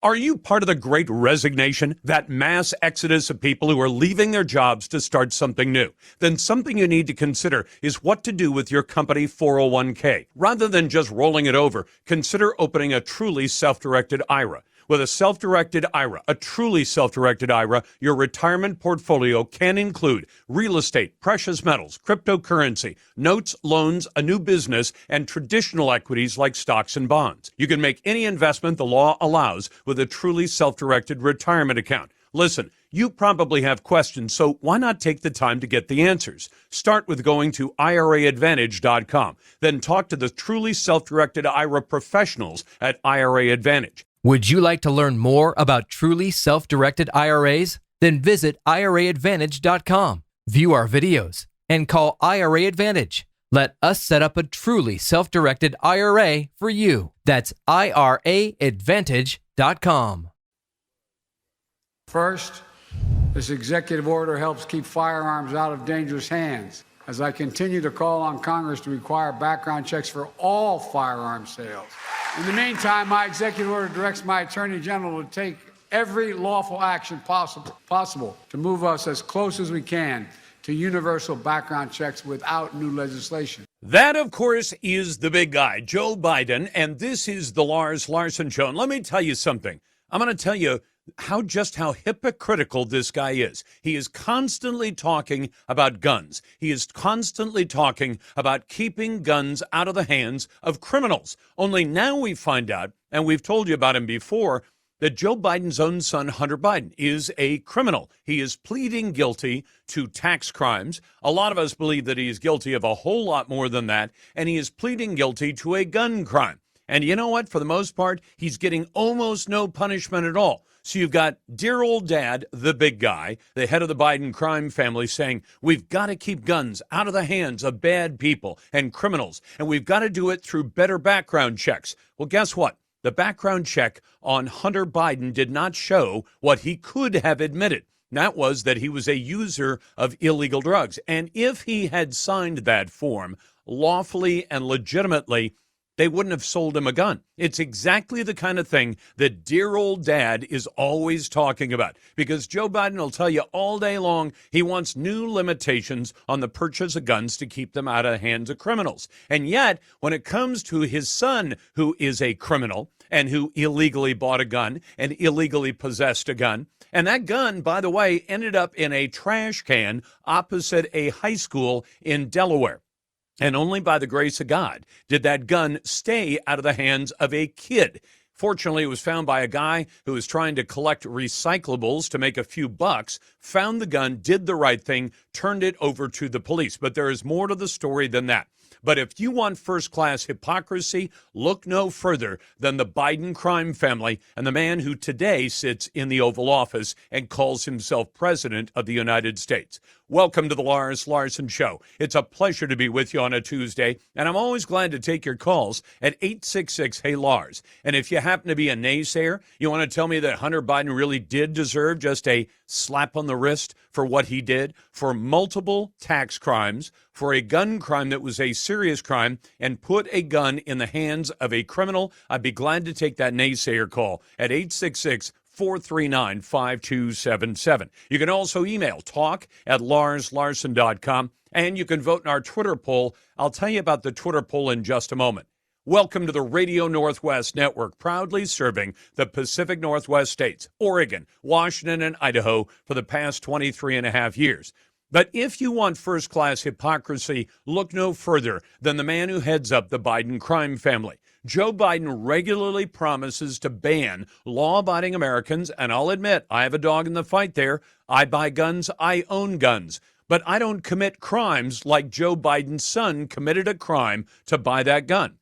Are you part of the great resignation, that mass exodus of people who are leaving their jobs to start something new? Then something you need to consider is what to do with your company 401k. Rather than just rolling it over, consider opening a truly self-directed IRA. With a self-directed IRA, a truly self-directed IRA, your retirement portfolio can include real estate, precious metals, cryptocurrency, notes, loans, a new business, and traditional equities like stocks and bonds. You can make any investment the law allows with a truly self-directed retirement account. Listen, you probably have questions, so why not take the time to get the answers? Start with going to IRAadvantage.com. Then talk to the truly self-directed IRA professionals at IRA Advantage. Would you like to learn more about truly self-directed IRAs? Then visit IRAadvantage.com, view our videos, and call IRA Advantage. Let us set up a truly self-directed IRA for you. That's IRAadvantage.com. First, this executive order helps keep firearms out of dangerous hands, as I continue to call on Congress to require background checks for all firearm sales. In the meantime, my executive order directs my Attorney General to take every lawful action possible to move us as close as we can to universal background checks without new legislation. That, of course, is the big guy, Joe Biden, and this is the Lars Larson Show. And let me tell you something. I'm going to tell you how hypocritical this guy is. He is constantly talking about guns. He is constantly talking about keeping guns out of the hands of criminals. Only now we find out, and we've told you about him before, that Joe Biden's own son, Hunter Biden, is a criminal. He is pleading guilty to tax crimes. A lot of us believe that he is guilty of a whole lot more than that, and he is pleading guilty to a gun crime. And you know what? For the most part, he's getting almost no punishment at all. So you've got dear old dad, the big guy, the head of the Biden crime family, saying, we've got to keep guns out of the hands of bad people and criminals, and we've got to do it through better background checks. Well, guess what? The background check on Hunter Biden did not show what he could have admitted. And that was that he was a user of illegal drugs. And if he had signed that form lawfully and legitimately, they wouldn't have sold him a gun. It's exactly the kind of thing that dear old dad is always talking about, because Joe Biden will tell you all day long he wants new limitations on the purchase of guns to keep them out of the hands of criminals. And yet, when it comes to his son, who is a criminal and who illegally bought a gun and illegally possessed a gun, and that gun, by the way, ended up in a trash can opposite a high school in Delaware. And only by the grace of God did that gun stay out of the hands of a kid. Fortunately, it was found by a guy who was trying to collect recyclables to make a few bucks, found the gun, did the right thing, turned it over to the police. But there is more to the story than that. But if you want first-class hypocrisy, look no further than the Biden crime family and the man who today sits in the Oval Office and calls himself President of the United States. Welcome to the Lars Larson Show. It's a pleasure to be with you on a Tuesday, and I'm always glad to take your calls at 866-HEY-LARS. And if you happen to be a naysayer, you want to tell me that Hunter Biden really did deserve just a slap on the wrist for what he did, for multiple tax crimes, for a gun crime that was a serious crime, and put a gun in the hands of a criminal, I'd be glad to take that naysayer call at 866-439-5277. You can also email talk@larslarson.com, and you can vote in our Twitter poll. I'll tell you about the Twitter poll in just a moment. Welcome to the Radio Northwest Network, proudly serving the Pacific Northwest states, Oregon, Washington, and Idaho for the past 23 and a half years. But if you want first-class hypocrisy, look no further than the man who heads up the Biden crime family. Joe Biden regularly promises to ban law-abiding Americans, and I'll admit, I have a dog in the fight there. I buy guns, I own guns. But I don't commit crimes like Joe Biden's son committed a crime to buy that gun.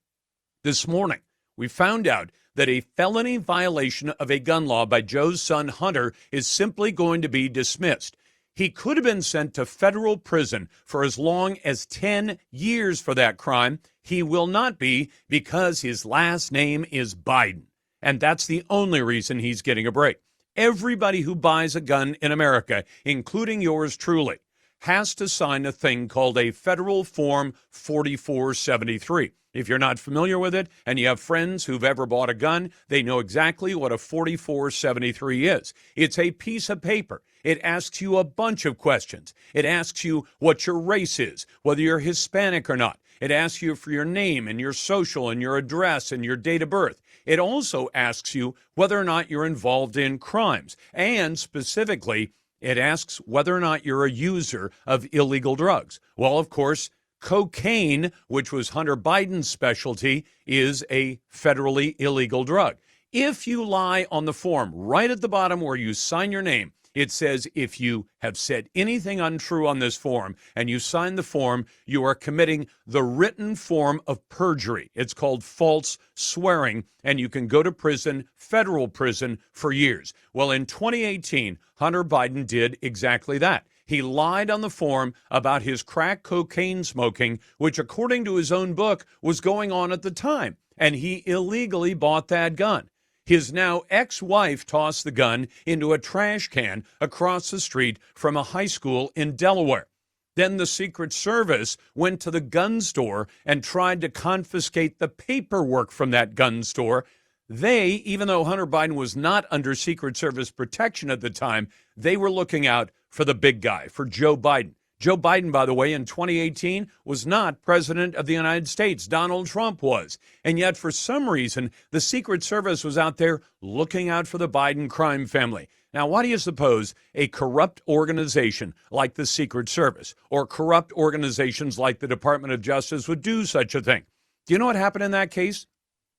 This morning, we found out that a felony violation of a gun law by Joe's son Hunter is simply going to be dismissed. He could have been sent to federal prison for as long as 10 years for that crime. He will not be, because his last name is Biden. And that's the only reason he's getting a break. Everybody who buys a gun in America, including yours truly, has to sign a thing called a Federal Form 4473. If you're not familiar with it and you have friends who've ever bought a gun, they know exactly what a 4473 is. It's a piece of paper. It asks you a bunch of questions. It asks you what your race is, whether you're Hispanic or not. It asks you for your name and your social and your address and your date of birth. It also asks you whether or not you're involved in crimes. And specifically, it asks whether or not you're a user of illegal drugs. Well, of course, cocaine, which was Hunter Biden's specialty, is a federally illegal drug. If you lie on the form, right at the bottom where you sign your name, it says if you have said anything untrue on this form and you sign the form, you are committing the written form of perjury. It's called false swearing, and you can go to prison, federal prison, for years. Well, in 2018, Hunter Biden did exactly that. He lied on the form about his crack cocaine smoking, which, according to his own book, was going on at the time, and he illegally bought that gun. His now ex-wife tossed the gun into a trash can across the street from a high school in Delaware. Then the Secret Service went to the gun store and tried to confiscate the paperwork from that gun store. They, even though Hunter Biden was not under Secret Service protection at the time, they were looking out for the big guy, for Joe Biden. Joe Biden, by the way, in 2018 was not president of the United States. Donald Trump was. And yet, for some reason, the Secret Service was out there looking out for the Biden crime family. Now, why do you suppose a corrupt organization like the Secret Service or corrupt organizations like the Department of Justice would do such a thing? Do you know what happened in that case?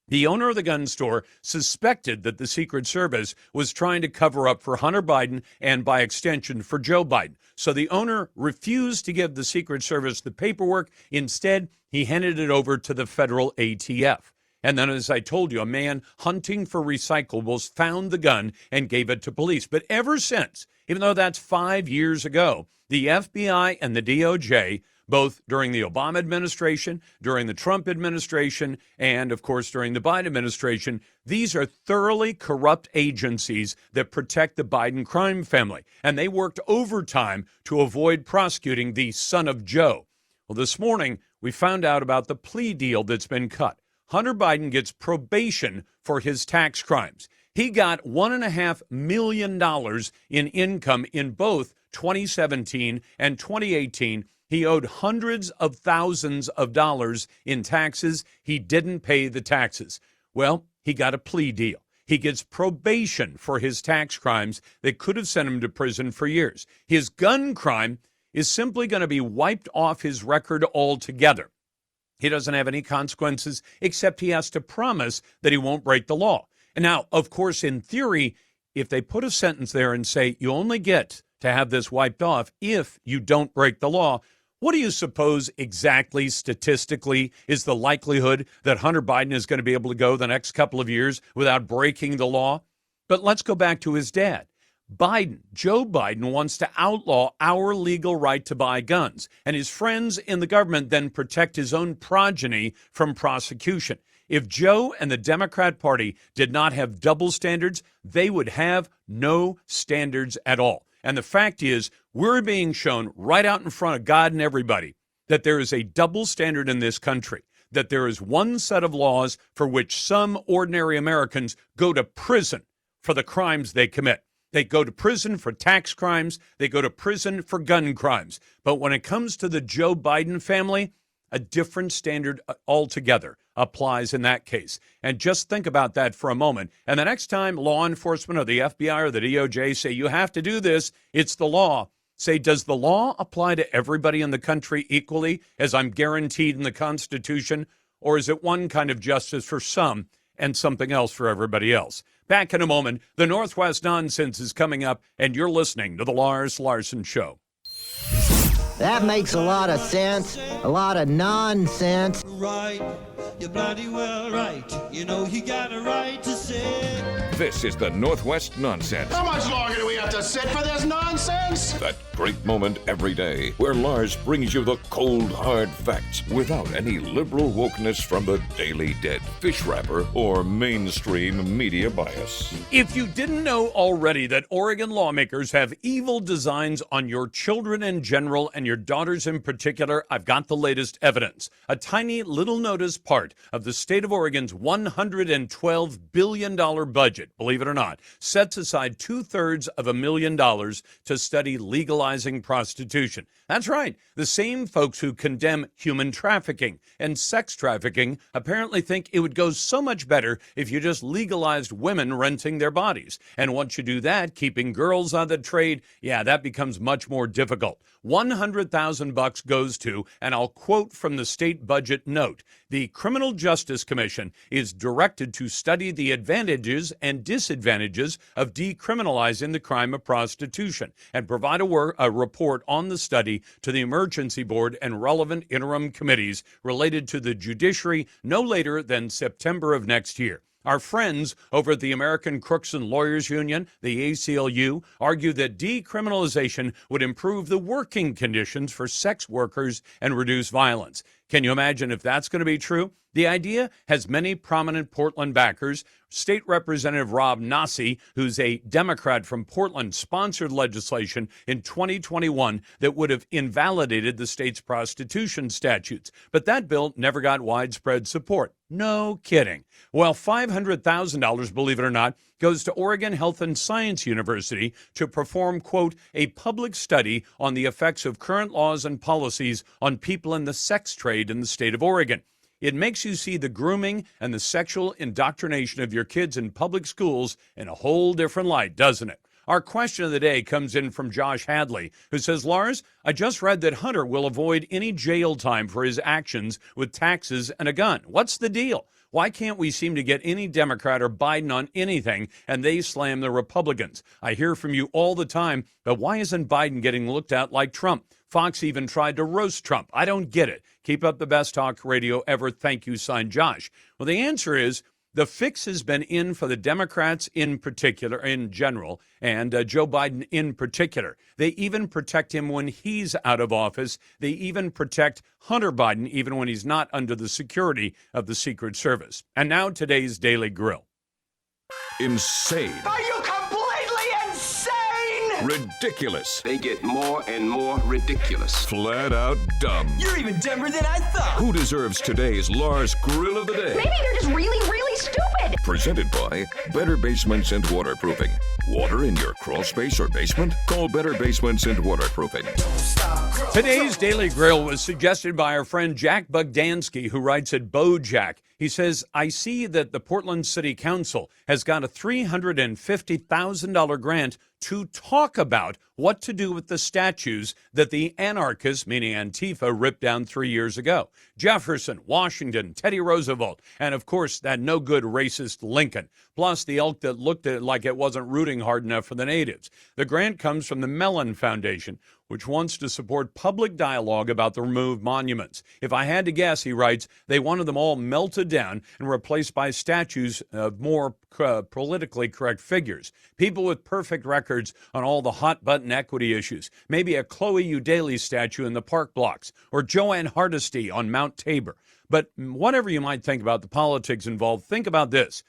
The owner of the gun store suspected that the Secret Service was trying to cover up for Hunter Biden and, by extension, for Joe Biden. So the owner refused to give the Secret Service the paperwork. Instead, he handed it over to the federal ATF. And then, as I told you, a man hunting for recyclables found the gun and gave it to police. But ever since, even though that's 5 years ago, the FBI and the DOJ, both during the Obama administration, during the Trump administration, and, of course, during the Biden administration, these are thoroughly corrupt agencies that protect the Biden crime family. And they worked overtime to avoid prosecuting the son of Joe. Well, this morning, we found out about the plea deal that's been cut. Hunter Biden gets probation for his tax crimes. He got $1.5 million in income in both 2017 and 2018. He owed hundreds of thousands of dollars in taxes. He didn't pay the taxes. Well, he got a plea deal. He gets probation for his tax crimes that could have sent him to prison for years. His gun crime is simply going to be wiped off his record altogether. He doesn't have any consequences, except he has to promise that he won't break the law. And now, of course, in theory, if they put a sentence there and say you only get to have this wiped off if you don't break the law, what do you suppose exactly statistically is the likelihood that Hunter Biden is going to be able to go the next couple of years without breaking the law? But let's go back to his dad. Joe Biden wants to outlaw our legal right to buy guns, and his friends in the government then protect his own progeny from prosecution. If Joe and the Democrat Party did not have double standards, they would have no standards at all. And the fact is, we're being shown right out in front of God and everybody that there is a double standard in this country, that there is one set of laws for which some ordinary Americans go to prison for the crimes they commit. They go to prison for tax crimes. They go to prison for gun crimes. But when it comes to the Joe Biden family, a different standard altogether applies in that case. And just think about that for a moment. And the next time law enforcement or the FBI or the DOJ say you have to do this, it's the law. Say, does the law apply to everybody in the country equally, as I'm guaranteed in the Constitution? Or is it one kind of justice for some and something else for everybody else? Back in a moment, the Northwest Nonsense is coming up, and you're listening to The Lars Larson Show. That makes a lot of sense, a lot of nonsense. Right, you're bloody well right. You know you got a right to say. This is the Northwest Nonsense. How much longer do we have to sit for this nonsense? That great moment every day where Lars brings you the cold, hard facts without any liberal wokeness from the Daily Dead, fish wrapper, or mainstream media bias. If you didn't know already that Oregon lawmakers have evil designs on your children in general and your daughters in particular, I've got the latest evidence. A tiny little noticed part of the state of Oregon's $112 billion budget, believe it or not, sets aside 2/3 of $1 million to study legalizing prostitution. That's right. The same folks who condemn human trafficking and sex trafficking apparently think it would go so much better if you just legalized women renting their bodies. And once you do that, keeping girls on the trade, that becomes much more difficult. $100,000 goes to, and I'll quote from the state budget note, the Criminal Justice Commission is directed to study the advantages and disadvantages of decriminalizing the crime of prostitution and provide a report on the study to the Emergency Board and relevant interim committees related to the judiciary no later than September of next year. Our friends over at the American Crooks and Lawyers Union, the ACLU, argue that decriminalization would improve the working conditions for sex workers and reduce violence. Can you imagine if that's going to be true? The idea has many prominent Portland backers. State Representative Rob Nasi, who's a Democrat from Portland, sponsored legislation in 2021 that would have invalidated the state's prostitution statutes. But that bill never got widespread support. No kidding. Well, $500,000, believe it or not, goes to Oregon Health and Science University to perform, quote, a public study on the effects of current laws and policies on people in the sex trade in the state of Oregon. It makes you see the grooming and the sexual indoctrination of your kids in public schools in a whole different light, doesn't it? Our question of the day comes in from Josh Hadley, who says, Lars, I just read that Hunter will avoid any jail time for his actions with taxes and a gun. What's the deal? Why can't we seem to get any Democrat or Biden on anything and they slam the Republicans? I hear from you all the time, but why isn't Biden getting looked at like Trump? Fox even tried to roast Trump. I don't get it. Keep up the best talk radio ever. Thank you, signed Josh. Well, the answer is the fix has been in for the Democrats in particular, in general, and Joe Biden in particular. They even protect him when he's out of office. They even protect Hunter Biden even when he's not under the security of the Secret Service. And now today's Daily Grill. Insane. Are you completely insane? Ridiculous. They get more and more ridiculous. Flat out dumb. You're even dumber than I thought. Who deserves today's Lars Grill of the Day? Maybe they're just really, really stupid. Presented by Better Basements and Waterproofing. Water in your crawl space or basement? Call Better Basements and Waterproofing. Today's Daily Grill was suggested by our friend Jack Bogdansky, who writes at Bojack. He says, I see that the Portland City Council has got a $350,000 grant to talk about what to do with the statues that the anarchists, meaning Antifa, ripped down 3 years ago. Jefferson, Washington, Teddy Roosevelt, and of course that no-good racist Lincoln, plus the elk that looked like it wasn't rooting hard enough for the natives. The grant comes from the Mellon Foundation, which wants to support public dialogue about the removed monuments. If I had to guess, he writes, they wanted them all melted down and replaced by statues of more politically correct figures. People with perfect records on all the hot-button equity issues. Maybe a Chloe Eudaly statue in the park blocks, or Joanne Hardesty on Mount Tabor. But whatever you might think about the politics involved, think about this.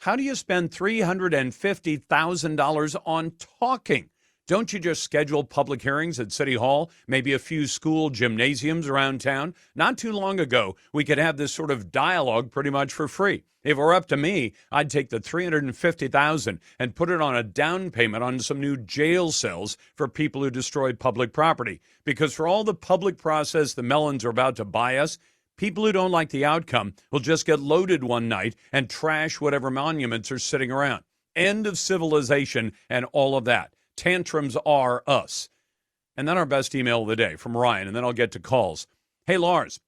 How do you spend $350,000 on talking? Don't you just schedule public hearings at City Hall, maybe a few school gymnasiums around town? Not too long ago, we could have this sort of dialogue pretty much for free. If it were up to me, I'd take the $350,000 and put it on a down payment on some new jail cells for people who destroy public property. Because for all the public process the Mellons are about to buy us, people who don't like the outcome will just get loaded one night and trash whatever monuments are sitting around. End of civilization and all of that. Tantrums are us. And then our best email of the day from Ryan, and then I'll get to calls. Hey, Lars,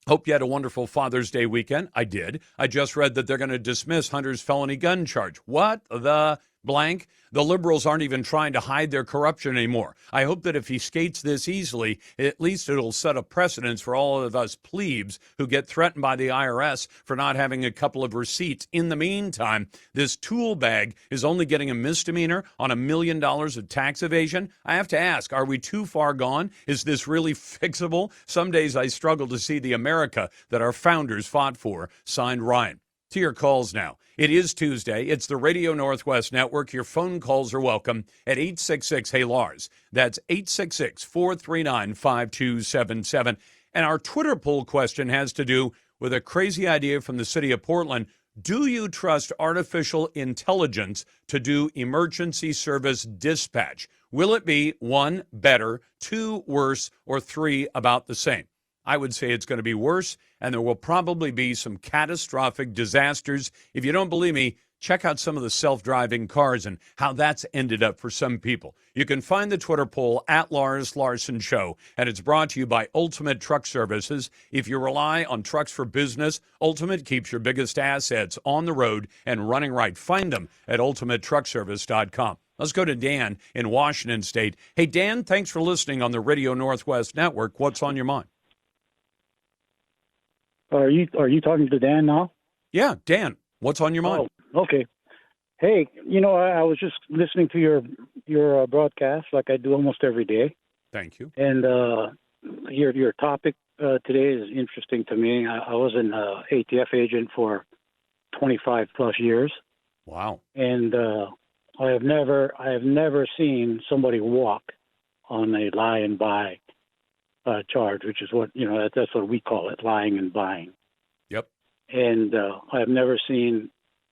hope you had a wonderful Father's Day weekend. I did. I just read that they're going to dismiss Hunter's felony gun charge. What the? blank. The liberals aren't even trying to hide their corruption anymore. I hope that if he skates this easily, at least it'll set a precedence for all of us plebes who get threatened by the IRS for not having a couple of receipts. In the meantime, this tool bag is only getting a misdemeanor on $1 million of tax evasion. I have to ask, are we too far gone? Is this really fixable? Some days I struggle to see the America that our founders fought for. Signed, Ryan. To your calls now. It is Tuesday. It's the Radio Northwest Network. Your phone calls are welcome at 866-HEY-LARS. That's 866-439-5277. And our Twitter poll question has to do with a crazy idea from the city of Portland. Do you trust artificial intelligence to do emergency service dispatch? Will it be 1, better, 2, worse, or 3, about the same? I would say it's going to be worse, and there will probably be some catastrophic disasters. If you don't believe me, check out some of the self-driving cars and how that's ended up for some people. You can find the Twitter poll at Lars Larson Show, and it's brought to you by Ultimate Truck Services. If you rely on trucks for business, Ultimate keeps your biggest assets on the road and running right. Find them at ultimatetruckservice.com. Let's go to Dan in Washington State. Hey, Dan, thanks for listening on the Radio Northwest Network. What's on your mind? Are you talking to Dan now? Yeah, Dan, what's on your mind? Oh, okay. Hey, I was just listening to your broadcast like I do almost every day. Thank you. And your topic today is interesting to me. I was an ATF agent for 25 plus years. Wow. And I have never seen somebody walk on a lie and buy charge, which is what, that's what we call it, lying and buying. Yep. And I've never seen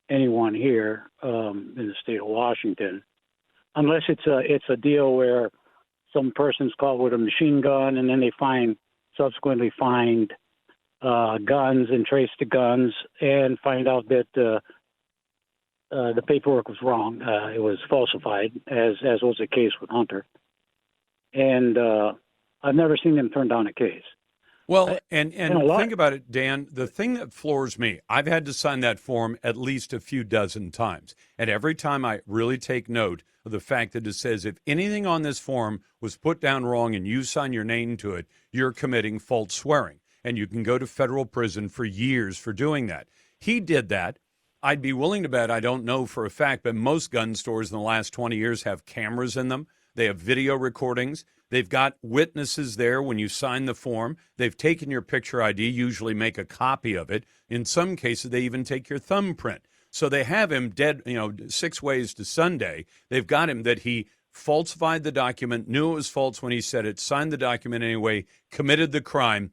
anyone here in the state of Washington, unless it's a deal where some person's caught with a machine gun and then they subsequently find guns and trace the guns and find out that the paperwork was wrong. It was falsified, as was the case with Hunter. And I've never seen them turn down a case. Well, and think about it, Dan. The thing that floors me, I've had to sign that form at least a few dozen times. And every time I really take note of the fact that it says if anything on this form was put down wrong and you sign your name to it, you're committing false swearing. And you can go to federal prison for years for doing that. He did that. I'd be willing to bet, I don't know for a fact, but most gun stores in the last 20 years have cameras in them. They have video recordings. They've got witnesses there when you sign the form. They've taken your picture ID, usually make a copy of it. In some cases, they even take your thumbprint. So they have him dead, 6 ways to Sunday. They've got him that he falsified the document, knew it was false when he said it, signed the document anyway, committed the crime,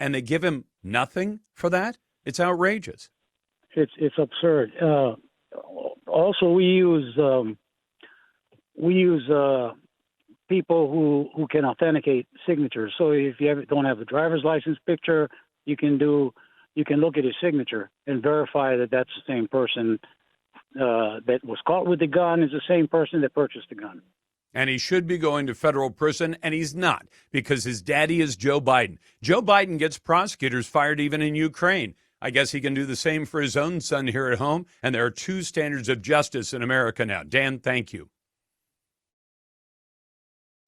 and they give him nothing for that? It's outrageous. It's absurd. Also, we use people who can authenticate signatures. So if you don't have a driver's license picture, you can look at his signature and verify that that's the same person that was caught with the gun is the same person that purchased the gun. And he should be going to federal prison, and he's not, because his daddy is Joe Biden. Joe Biden gets prosecutors fired even in Ukraine. I guess he can do the same for his own son here at home, and there are two standards of justice in America now. Dan, thank you.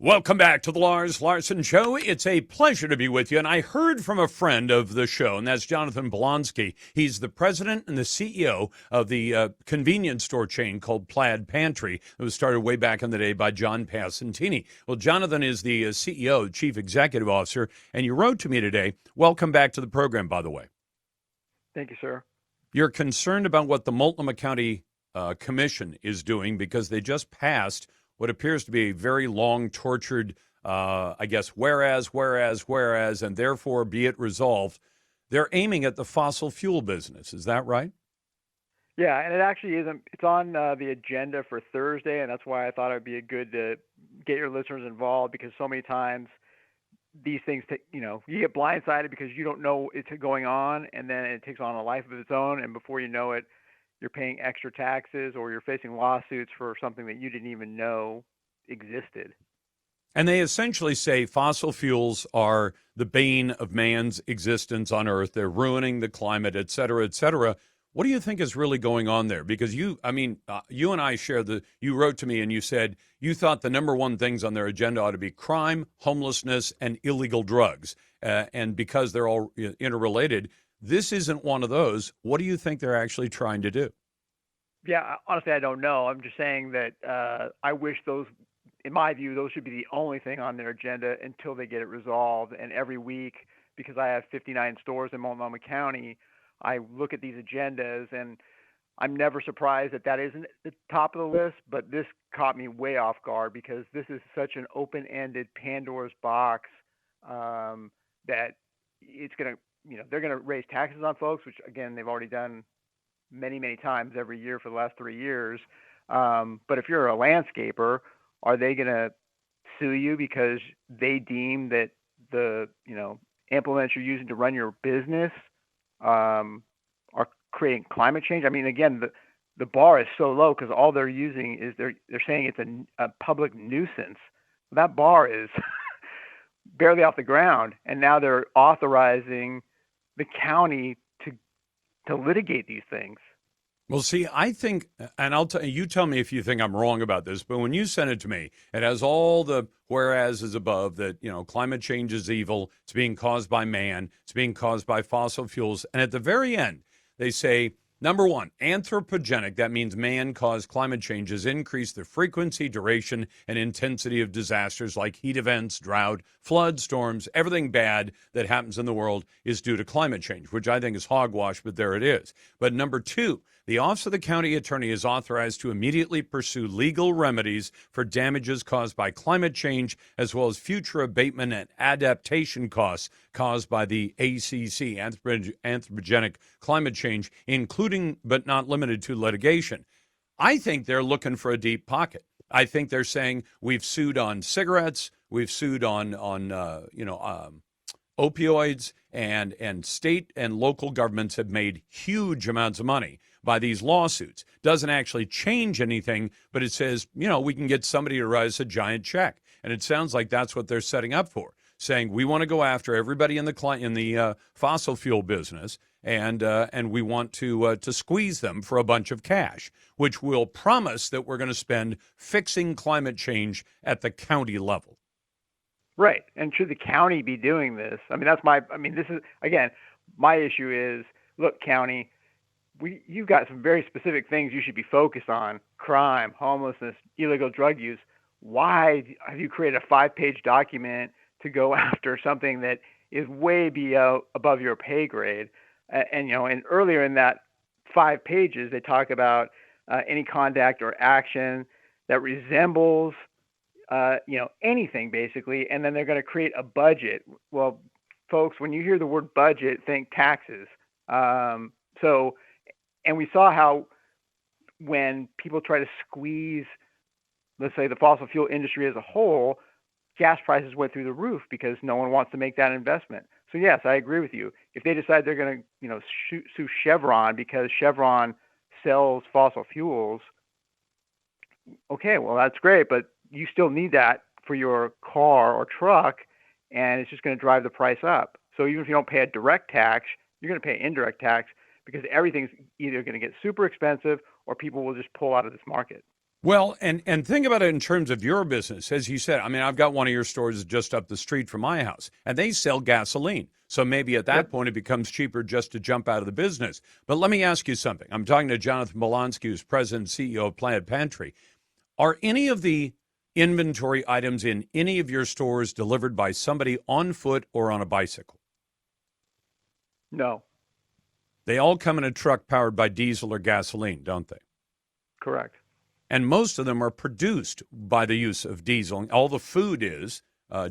Welcome back to the Lars Larson Show. It's a pleasure to be with you. And I heard from a friend of the show, and that's Jonathan Blonsky. He's the president and the CEO of the convenience store chain called Plaid Pantry. It was started way back in the day by John Passantini. Well, Jonathan is the CEO, Chief Executive Officer, and you wrote to me today. Welcome back to the program, by the way. Thank you, sir. You're concerned about what the Multnomah County Commission is doing because they just passed what appears to be a very long, tortured, whereas, and therefore be it resolved. They're aiming at the fossil fuel business. Is that right? Yeah, and it actually isn't. It's on the agenda for Thursday, and that's why I thought it would be good to get your listeners involved, because so many times these things, you get blindsided because you don't know it's going on, and then it takes on a life of its own, and before you know it, you're paying extra taxes or you're facing lawsuits for something that you didn't even know existed. And they essentially say fossil fuels are the bane of man's existence on Earth. They're ruining the climate, et cetera, et cetera. What do you think is really going on there? Because you and I share you wrote to me and you said you thought the number one things on their agenda ought to be crime, homelessness, and illegal drugs. And because they're all interrelated, this isn't one of those. What do you think they're actually trying to do? Yeah, honestly, I don't know. I'm just saying that I wish those, in my view, those should be the only thing on their agenda until they get it resolved. And every week, because I have 59 stores in Multnomah County, I look at these agendas, and I'm never surprised that that isn't at the top of the list. But this caught me way off guard because this is such an open-ended Pandora's box that it's going to, they're going to raise taxes on folks, which again they've already done many, many times every year for the last 3 years. But if you're a landscaper, are they going to sue you because they deem that the implements you're using to run your business are creating climate change? I mean, again, the bar is so low because all they're using is they're saying it's a public nuisance. That bar is barely off the ground, and now they're authorizing the county to litigate these things. Well, see, I think, and you tell me if you think I'm wrong about this, but when you sent it to me, it has all the whereases above that, climate change is evil. It's being caused by man. It's being caused by fossil fuels. And at the very end, they say, number one, anthropogenic, that means man-caused climate change, has increased the frequency, duration, and intensity of disasters like heat events, drought, floods, storms. Everything bad that happens in the world is due to climate change, which I think is hogwash, but there it is. But number two, the Office of the County Attorney is authorized to immediately pursue legal remedies for damages caused by climate change, as well as future abatement and adaptation costs caused by the ACC, anthropogenic climate change, including but not limited to litigation. I think they're looking for a deep pocket. I think they're saying we've sued on cigarettes, we've sued on opioids, and state and local governments have made huge amounts of money by these lawsuits. Doesn't actually change anything, but it says, we can get somebody to write us a giant check. And it sounds like that's what they're setting up for, saying we want to go after everybody in the fossil fuel business, and we want to squeeze them for a bunch of cash, which will promise that we're going to spend fixing climate change at the county level. Right. And should the county be doing this? This is, again, my issue is, look, county, you've got some very specific things you should be focused on: crime, homelessness, illegal drug use. Why have you created a 5-page document to go after something that is way above your pay grade? And earlier in that 5 pages, they talk about any conduct or action that resembles anything basically, and then they're going to create a budget. Well, folks, when you hear the word budget, think taxes. And we saw how when people try to squeeze, let's say, the fossil fuel industry as a whole, gas prices went through the roof because no one wants to make that investment. So yes, I agree with you. If they decide they're going to sue Chevron because Chevron sells fossil fuels, okay, well, that's great, but you still need that for your car or truck, and it's just going to drive the price up. So even if you don't pay a direct tax, you're going to pay indirect tax because everything's either going to get super expensive or people will just pull out of this market. Well, and think about it in terms of your business. As you said, I've got one of your stores just up the street from my house, and they sell gasoline. So maybe at that point it becomes cheaper just to jump out of the business. But let me ask you something. I'm talking to Jonathan Molansky, who's president and CEO of Planet Pantry. Are any of the inventory items in any of your stores delivered by somebody on foot or on a bicycle? No. They all come in a truck powered by diesel or gasoline, don't they? Correct. And most of them are produced by the use of diesel. All the food is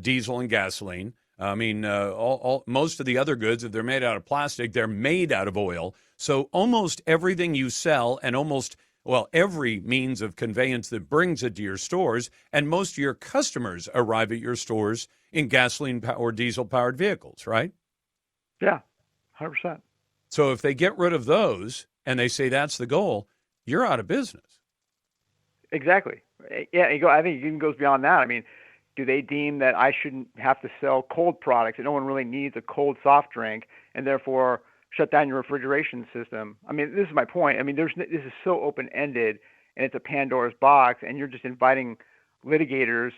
diesel and gasoline. Most of the other goods, if they're made out of plastic, they're made out of oil. So almost everything you sell and every means of conveyance that brings it to your stores, and most of your customers arrive at your stores in gasoline or diesel-powered vehicles, right? Yeah, 100%. So if they get rid of those and they say that's the goal, you're out of business. Exactly. Yeah, I think it even goes beyond that. Do they deem that I shouldn't have to sell cold products, that no one really needs a cold soft drink, and therefore shut down your refrigeration system. I mean, this is my point. I mean, this is so open-ended, and it's a Pandora's box, and you're just inviting litigators,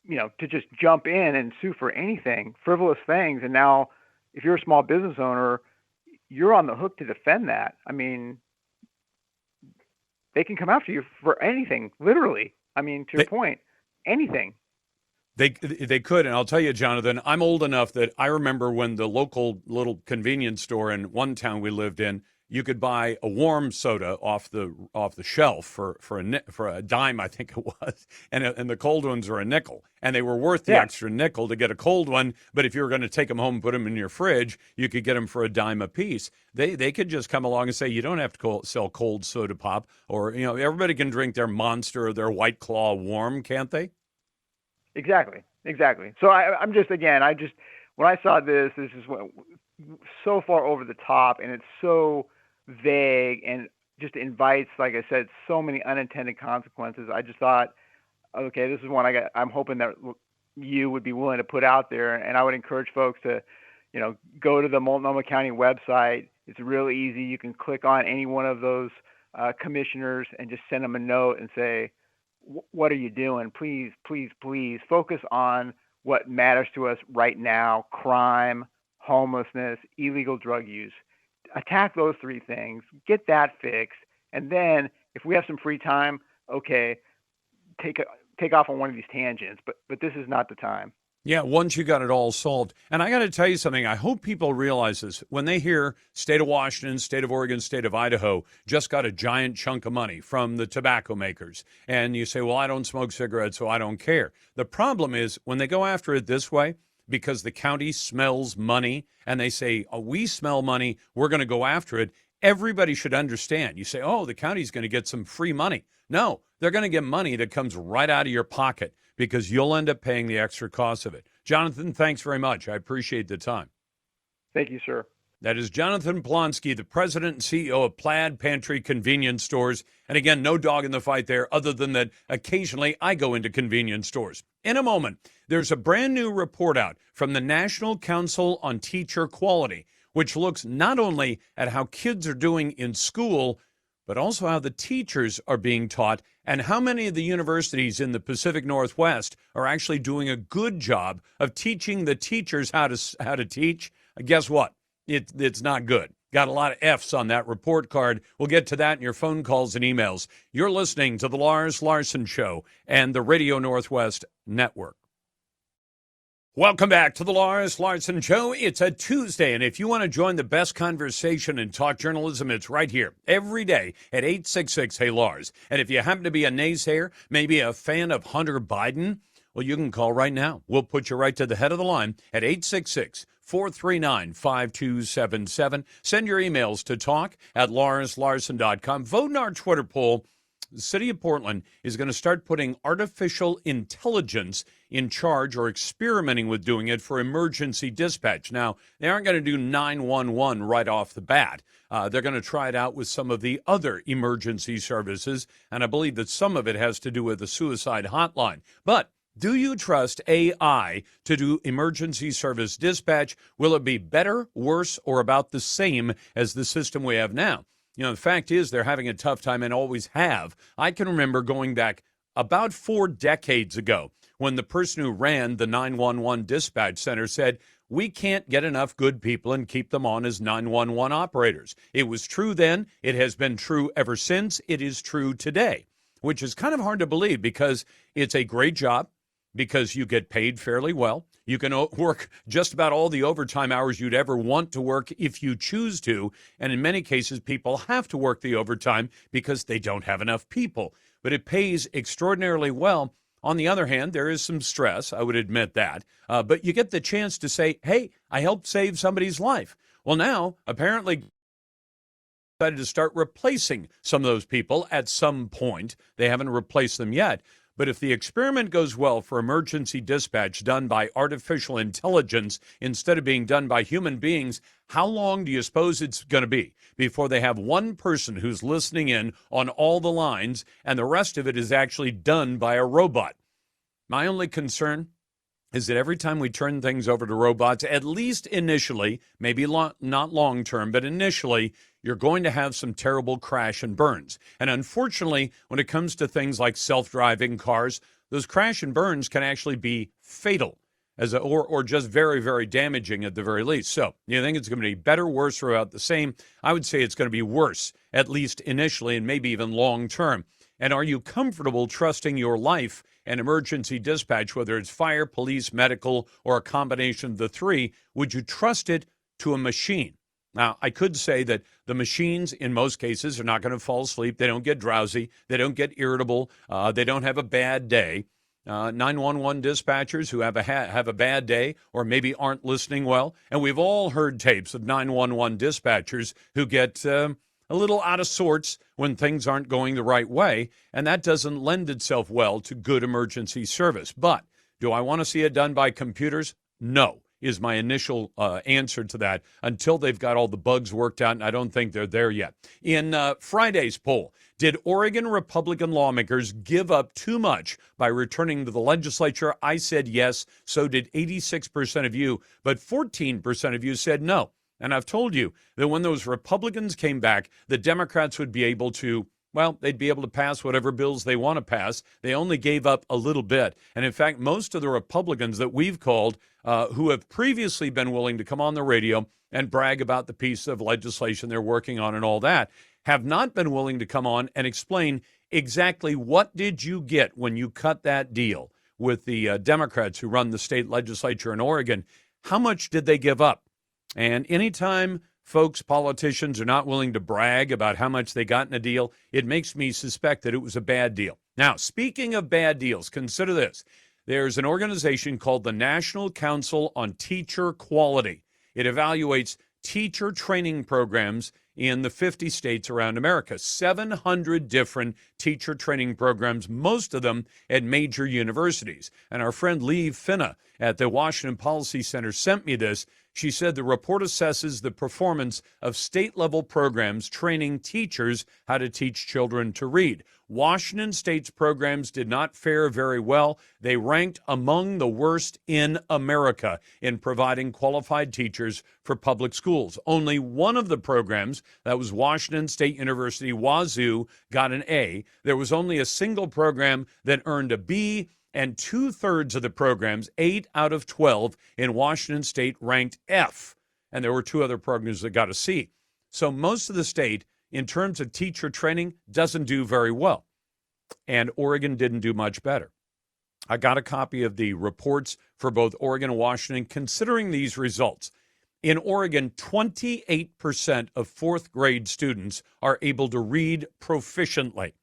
to just jump in and sue for anything, frivolous things. And now, if you're a small business owner, you're on the hook to defend that. I mean, they can come after you for anything, literally. I mean, to your point, anything. They could, and I'll tell you, Jonathan, I'm old enough that I remember when the local little convenience store in one town we lived in, you could buy a warm soda off the shelf for a dime, I think it was, and the cold ones were a nickel, and they were worth the extra nickel to get a cold one. But if you were going to take them home and put them in your fridge, you could get them for a dime a piece. They could just come along and say you don't have to sell cold soda pop, or everybody can drink their Monster or their White Claw warm, can't they? Exactly. So I'm just when I saw this is so far over the top, and it's so vague and just invites, like I said, so many unintended consequences. I just thought, okay, this is one I'm hoping that you would be willing to put out there, and I would encourage folks to, go to the Multnomah County website. It's really easy. You can click on any one of those commissioners and just send them a note and say, what are you doing? Please, please, please focus on what matters to us right now: crime, homelessness, illegal drug use. Attack those three things, get that fixed, and then if we have some free time, okay, take off on one of these tangents, but this is not the time. Yeah, once you got it all solved. And I got to tell you something, I hope people realize this. When they hear state of Washington, state of Oregon, state of Idaho just got a giant chunk of money from the tobacco makers, and you say, well, I don't smoke cigarettes, so I don't care. The problem is when they go after it this way, because the county smells money, and they say, oh, we smell money, we're going to go after it, everybody should understand. You say, oh, the county's going to get some free money. No, they're going to get money that comes right out of your pocket, because you'll end up paying the extra cost of it. Jonathan, thanks very much. I appreciate the time. Thank you, sir. That is Jonathan Plonsky, the president and CEO of Plaid Pantry Convenience Stores. And again, no dog in the fight there, other than that occasionally I go into convenience stores. In a moment, there's a brand new report out from the National Council on Teacher Quality, which looks not only at how kids are doing in school, but also how the teachers are being taught and how many of the universities in the Pacific Northwest are actually doing a good job of teaching the teachers how to teach. Guess what? It's not good. Got a lot of F's on that report card. We'll get to that in your phone calls and emails. You're listening to the Lars Larson Show and the Radio Northwest Network. Welcome back to the Lars Larson Show. It's a Tuesday, and if you want to join the best conversation in talk journalism, it's right here every day at 866-HEY-LARS. And if you happen to be a naysayer, maybe a fan of Hunter Biden, well, you can call right now. We'll put you right to the head of the line at 866-439-5277. Send your emails to talk@larslarson.com. Vote in our Twitter poll. The city of Portland is going to start putting artificial intelligence in charge, or experimenting with doing it, for emergency dispatch. Now, they aren't going to do 911 right off the bat. They're going to try it out with some of the other emergency services, and I believe that some of it has to do with the suicide hotline. But do you trust AI to do emergency service dispatch? Will it be better, worse, or about the same as the system we have now? The fact is they're having a tough time and always have. I can remember going back about 4 decades ago when the person who ran the 911 dispatch center said, we can't get enough good people and keep them on as 911 operators. It was true then. It has been true ever since. It is true today, which is kind of hard to believe because it's a great job, because you get paid fairly well. You can work just about all the overtime hours you'd ever want to work if you choose to. And in many cases, people have to work the overtime because they don't have enough people. But it pays extraordinarily well. On the other hand, there is some stress. I would admit that. But you get the chance to say, hey, I helped save somebody's life. Well, now, apparently, decided to start replacing some of those people at some point. They haven't replaced them yet. But if the experiment goes well for emergency dispatch done by artificial intelligence instead of being done by human beings, how long do you suppose it's going to be before they have one person who's listening in on all the lines and the rest of it is actually done by a robot? My only concern is that every time we turn things over to robots, at least initially, maybe not long term, but initially, you're going to have some terrible crash and burns. And unfortunately, when it comes to things like self-driving cars, those crash and burns can actually be fatal or just very, very damaging at the very least. So you think it's going to be better, worse, or about the same? I would say it's going to be worse, at least initially, and maybe even long term. And are you comfortable trusting your life and emergency dispatch, whether it's fire, police, medical, or a combination of the three? Would you trust it to a machine? Now, I could say that the machines, in most cases, are not going to fall asleep. They don't get drowsy. They don't get irritable. They don't have a bad day. 911 dispatchers who have a bad day or maybe aren't listening well. And we've all heard tapes of 911 dispatchers who get a little out of sorts when things aren't going the right way. And that doesn't lend itself well to good emergency service. But do I want to see it done by computers? No, is my initial answer to that, until they've got all the bugs worked out, and I don't think they're there yet. In Friday's poll, did Oregon Republican lawmakers give up too much by returning to the legislature? I said yes, so did 86% of you, but 14% of you said no. And I've told you that when those Republicans came back, the Democrats would be able to, well, they'd be able to pass whatever bills they want to pass. They only gave up a little bit. And in fact, most of the Republicans that we've called who have previously been willing to come on the radio and brag about the piece of legislation they're working on and all that, have not been willing to come on and explain exactly what did you get when you cut that deal with the Democrats who run the state legislature in Oregon. How much did they give up? And anytime folks, politicians, are not willing to brag about how much they got in a deal, it makes me suspect that it was a bad deal. Now, speaking of bad deals, consider this. There's an organization called the National Council on Teacher Quality. It evaluates teacher training programs in the 50 states around America. 700 different teacher training programs, most of them at major universities. And our friend Lee Finna at the Washington Policy Center sent me this. She said the report assesses the performance of state-level programs training teachers how to teach children to read. Washington State's programs did not fare very well. They ranked among the worst in America in providing qualified teachers for public schools. Only one of the programs, that was Washington State University, Wazoo, got an A. There was only a single program that earned a B, and 2/3 of the programs, 8 out of 12 in Washington State, ranked F. And there were 2 other programs that got a C. So most of the state, in terms of teacher training, doesn't do very well. And Oregon didn't do much better. I got a copy of the reports for both Oregon and Washington considering these results. In Oregon, 28% of 4th grade students are able to read proficiently.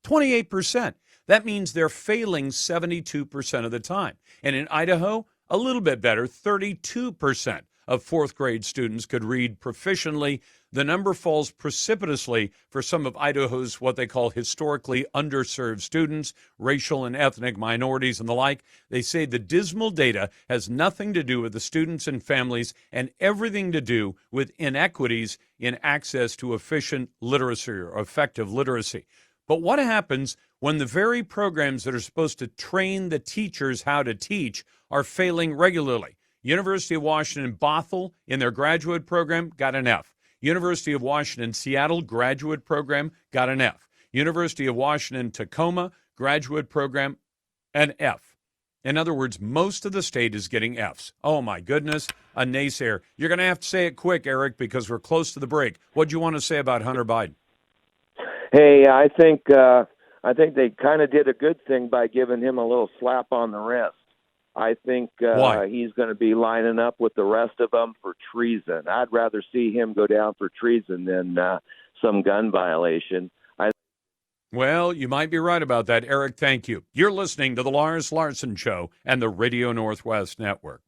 28%. That means they're failing 72% of the time. And in Idaho, a little bit better, 32% of 4th grade students could read proficiently. The number falls precipitously for some of Idaho's what they call historically underserved students, racial and ethnic minorities and the like. They say the dismal data has nothing to do with the students and families and everything to do with inequities in access to efficient literacy or effective literacy. But what happens when the very programs that are supposed to train the teachers how to teach are failing regularly? University of Washington Bothell, in their graduate program, got an F. University of Washington Seattle graduate program got an F. University of Washington Tacoma graduate program, an F. In other words, most of the state is getting Fs. Oh, my goodness, a naysayer. You're going to have to say it quick, Eric, because we're close to the break. What do you want to say about Hunter Biden? Hey, I think they kind of did a good thing by giving him a little slap on the wrist. I think he's going to be lining up with the rest of them for treason. I'd rather see him go down for treason than some gun violation. Well, you might be right about that, Eric. Thank you. You're listening to the Lars Larson Show and the Radio Northwest Network.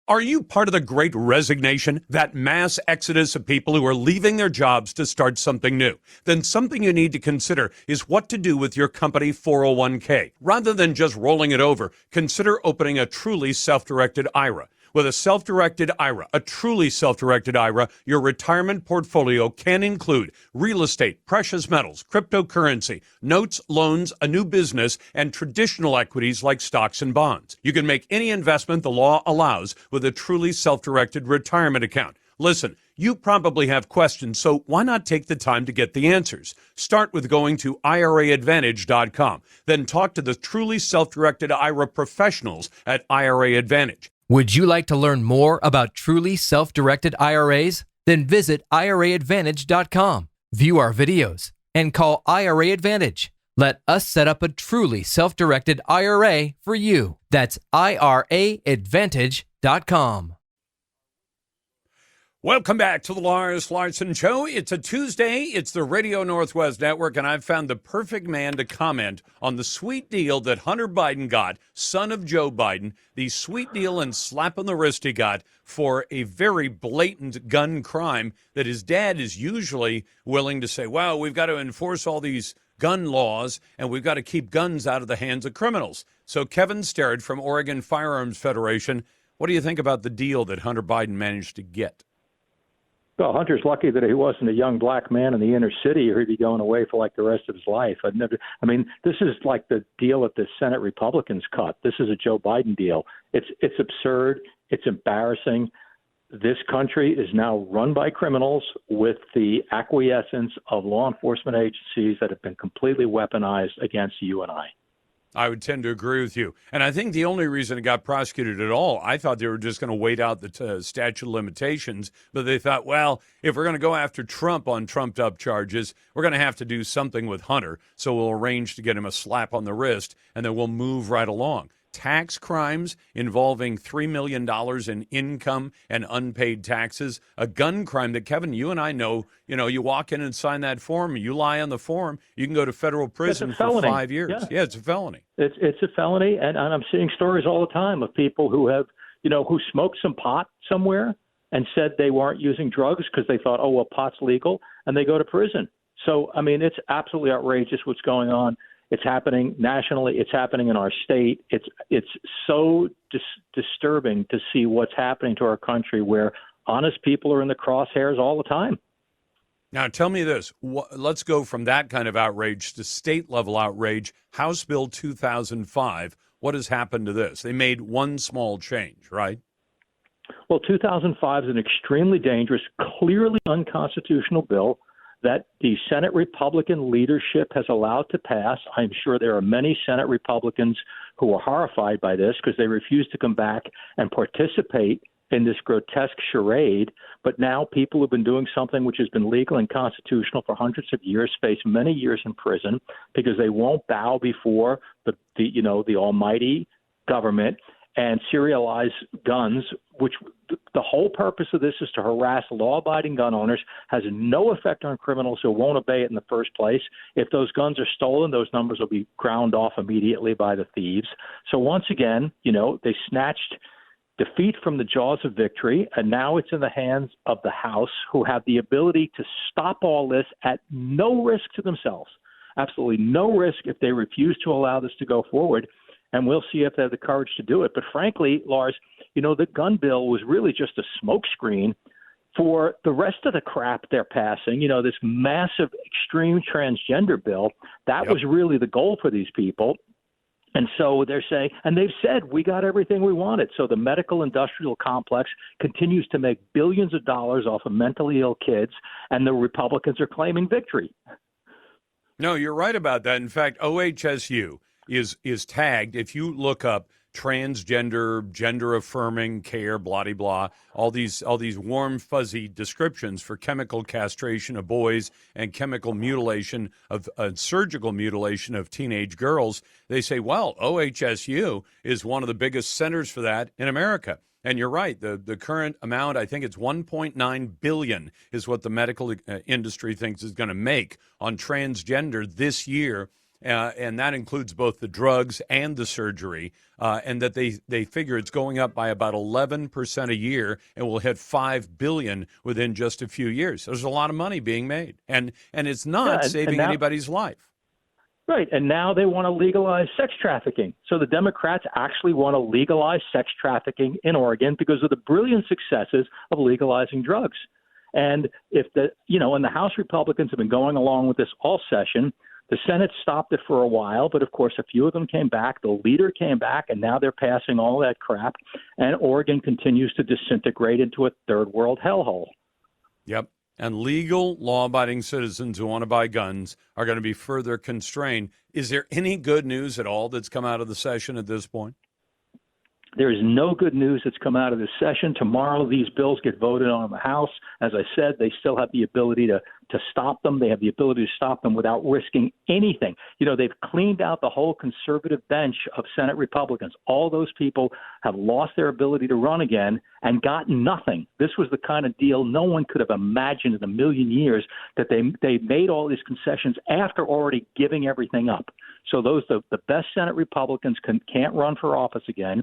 Are you part of the Great Resignation, that mass exodus of people who are leaving their jobs to start something new? Then something you need to consider is what to do with your company 401k. Rather than just rolling it over, consider opening a truly self-directed IRA. With a self-directed IRA, a truly self-directed IRA, your retirement portfolio can include real estate, precious metals, cryptocurrency, notes, loans, a new business, and traditional equities like stocks and bonds. You can make any investment the law allows with a truly self-directed retirement account. Listen, you probably have questions, so why not take the time to get the answers? Start with going to IRAadvantage.com. Then talk to the truly self-directed IRA professionals at IRA Advantage. Would you like to learn more about truly self-directed IRAs? Then visit IRAadvantage.com, view our videos, and call IRA Advantage. Let us set up a truly self-directed IRA for you. That's IRAadvantage.com. Welcome back to the Lars Larson Show. It's a Tuesday. It's the Radio Northwest Network, and I've found the perfect man to comment on the sweet deal that Hunter Biden got, son of Joe Biden, the sweet deal and slap on the wrist he got for a very blatant gun crime that his dad is usually willing to say, well, we've got to enforce all these gun laws, and we've got to keep guns out of the hands of criminals. So Kevin Sterrett from Oregon Firearms Federation, what do you think about the deal that Hunter Biden managed to get? Well, Hunter's lucky that he wasn't a young black man in the inner city, or he'd be going away for like the rest of his life. This is like the deal that the Senate Republicans cut. This is a Joe Biden deal. It's absurd. It's embarrassing. This country is now run by criminals with the acquiescence of law enforcement agencies that have been completely weaponized against you and I. I would tend to agree with you. And I think the only reason it got prosecuted at all, I thought they were just going to wait out the statute of limitations. But they thought, well, if we're going to go after Trump on trumped-up charges, we're going to have to do something with Hunter. So we'll arrange to get him a slap on the wrist, and then we'll move right along. Tax crimes involving $3 million in income and unpaid taxes, a gun crime that, Kevin, you and I know, you walk in and sign that form, you lie on the form, you can go to federal prison for 5 years. Yeah, it's a felony. It's a felony, and I'm seeing stories all the time of people who have, who smoked some pot somewhere and said they weren't using drugs because they thought, oh, well, pot's legal, and they go to prison. So, it's absolutely outrageous what's going on. It's happening nationally. It's happening in our state. It's so disturbing to see what's happening to our country, where honest people are in the crosshairs all the time. Now, tell me this. Let's go from that kind of outrage to state-level outrage. House Bill 2005, what has happened to this? They made one small change, right? Well, 2005 is an extremely dangerous, clearly unconstitutional bill that the Senate Republican leadership has allowed to pass. I'm sure there are many Senate Republicans who are horrified by this because they refuse to come back and participate in this grotesque charade. But now people who've been doing something which has been legal and constitutional for hundreds of years face many years in prison because they won't bow before the almighty government and serialize guns, which the whole purpose of this is to harass law-abiding gun owners, has no effect on criminals who won't obey it in the first place. If those guns are stolen, those numbers will be ground off immediately by the thieves. So once again, they snatched defeat from the jaws of victory, and now it's in the hands of the House, who have the ability to stop all this at no risk to themselves, absolutely no risk if they refuse to allow this to go forward. And we'll see if they have the courage to do it. But frankly, Lars, the gun bill was really just a smokescreen for the rest of the crap they're passing. This massive extreme transgender bill, that was really the goal for these people. And so they're saying, and they've said, we got everything we wanted. So the medical industrial complex continues to make billions of dollars off of mentally ill kids, and the Republicans are claiming victory. No, you're right about that. In fact, OHSU is tagged. If you look up transgender, gender affirming care, blah, blah, blah, all these warm, fuzzy descriptions for chemical castration of boys and chemical mutilation of surgical mutilation of teenage girls, they say, well, OHSU is one of the biggest centers for that in America. And you're right. The current amount, I think it's $1.9 billion is what the medical industry thinks is going to make on transgender this year. And that includes both the drugs and the surgery, and that they figure it's going up by about 11% a year and will hit $5 billion within just a few years. There's a lot of money being made, and it's not saving anybody's life. Right, and now they want to legalize sex trafficking. So the Democrats actually want to legalize sex trafficking in Oregon because of the brilliant successes of legalizing drugs. And if and the House Republicans have been going along with this all session. The Senate stopped it for a while, but of course a few of them came back. The leader came back, and now they're passing all that crap. And Oregon continues to disintegrate into a third world hellhole. Yep. And legal, law-abiding citizens who want to buy guns are going to be further constrained. Is there any good news at all that's come out of the session at this point? There is no good news that's come out of this session. Tomorrow, these bills get voted on in the House. As I said, they still have the ability to stop them. They have the ability to stop them without risking anything. They've cleaned out the whole conservative bench of Senate Republicans. All those people have lost their ability to run again and got nothing. This was the kind of deal no one could have imagined in a million years, that they made all these concessions after already giving everything up. So the best Senate Republicans can't run for office again.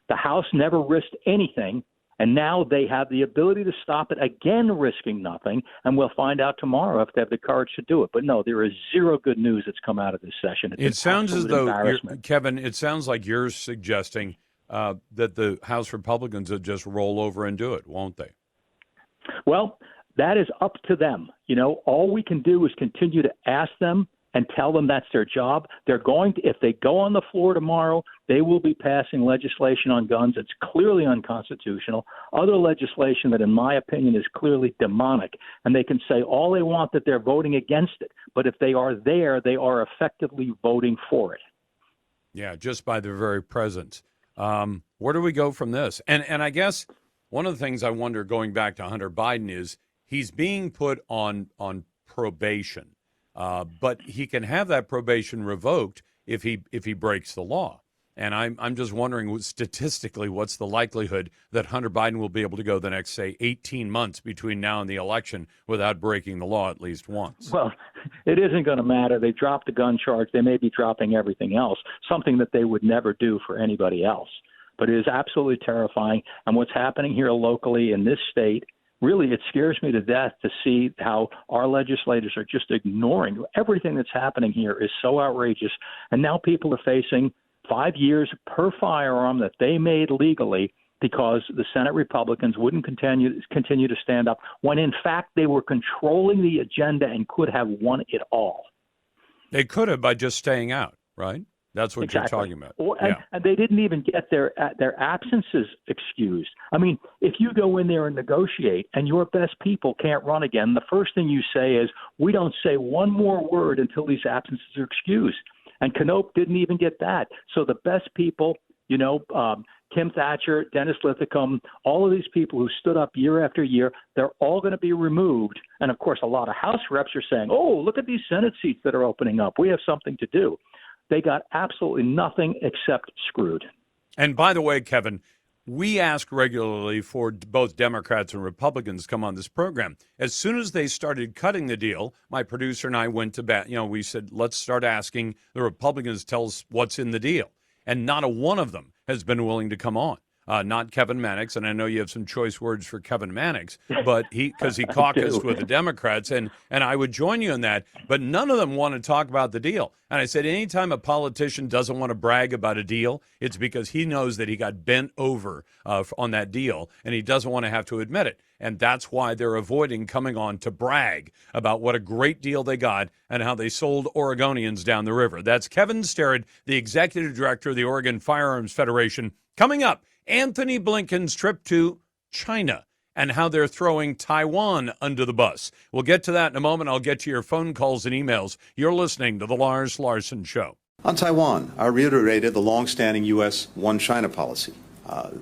The House never risked anything, and now they have the ability to stop it again, risking nothing, and we'll find out tomorrow if they have the courage to do it. But no, there is zero good news that's come out of this session. It sounds as though, Kevin, it sounds like you're suggesting that the House Republicans will just roll over and do it, won't they? Well, that is up to them. All we can do is continue to ask them and tell them that's their job. They're going to, if they go on the floor tomorrow, they will be passing legislation on guns that's clearly unconstitutional, other legislation that, in my opinion, is clearly demonic. And they can say all they want, that they're voting against it. But if they are there, they are effectively voting for it. Yeah, just by their very presence. Where do we go from this? And I guess one of the things I wonder, going back to Hunter Biden, is he's being put on probation. But he can have that probation revoked if he breaks the law. And I'm just wondering, statistically, what's the likelihood that Hunter Biden will be able to go the next, say, 18 months between now and the election without breaking the law at least once? Well, it isn't going to matter. They dropped the gun charge. They may be dropping everything else, something that they would never do for anybody else. But it is absolutely terrifying. And what's happening here locally in this state, really, it scares me to death to see how our legislators are just ignoring everything that's happening here. Is so outrageous. And now people are facing 5 years per firearm that they made legally because the Senate Republicans wouldn't continue to stand up, when in fact they were controlling the agenda and could have won it all. They could have by just staying out, right? That's what exactly. you're talking about. And they didn't even get their absences excused. I mean, if you go in there and negotiate and your best people can't run again, the first thing you say is, we don't say one more word until these absences are excused. And Knope didn't even get that. So the best people, Kim Thatcher, Dennis Lithicum, all of these people who stood up year after year, they're all going to be removed. And, of course, a lot of House reps are saying, oh, look at these Senate seats that are opening up. We have something to do. They got absolutely nothing except screwed. And by the way, Kevin, we ask regularly for both Democrats and Republicans to come on this program. As soon as they started cutting the deal, my producer and I went to bat. We said, let's start asking the Republicans to tell us what's in the deal. And not a one of them has been willing to come on. Not Kevin Mannix, and I know you have some choice words for Kevin Mannix, but because he caucused with the Democrats, and I would join you in that, but none of them want to talk about the deal. And I said, anytime a politician doesn't want to brag about a deal, it's because he knows that he got bent over on that deal, and he doesn't want to have to admit it. And that's why they're avoiding coming on to brag about what a great deal they got and how they sold Oregonians down the river. That's Kevin Sterrett, the executive director of the Oregon Firearms Federation. Coming up, Anthony Blinken's trip to China and how they're throwing Taiwan under the bus. We'll get to that in a moment. I'll get to your phone calls and emails. You're listening to The Lars Larson Show. On Taiwan, I reiterated the long-standing U.S. One China policy.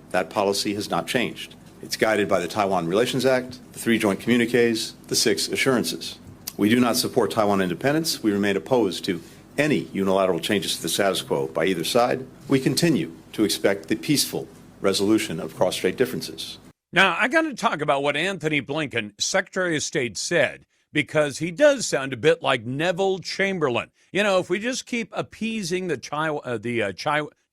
That policy has not changed. It's guided by the Taiwan Relations Act, the 3 joint communiques, the 6 assurances. We do not support Taiwan independence. We remain opposed to any unilateral changes to the status quo by either side. We continue to expect the peaceful resolution of cross-strait differences. Now, I got to talk about what Anthony Blinken, Secretary of State, said because he does sound a bit like Neville Chamberlain. You know, if we just keep appeasing the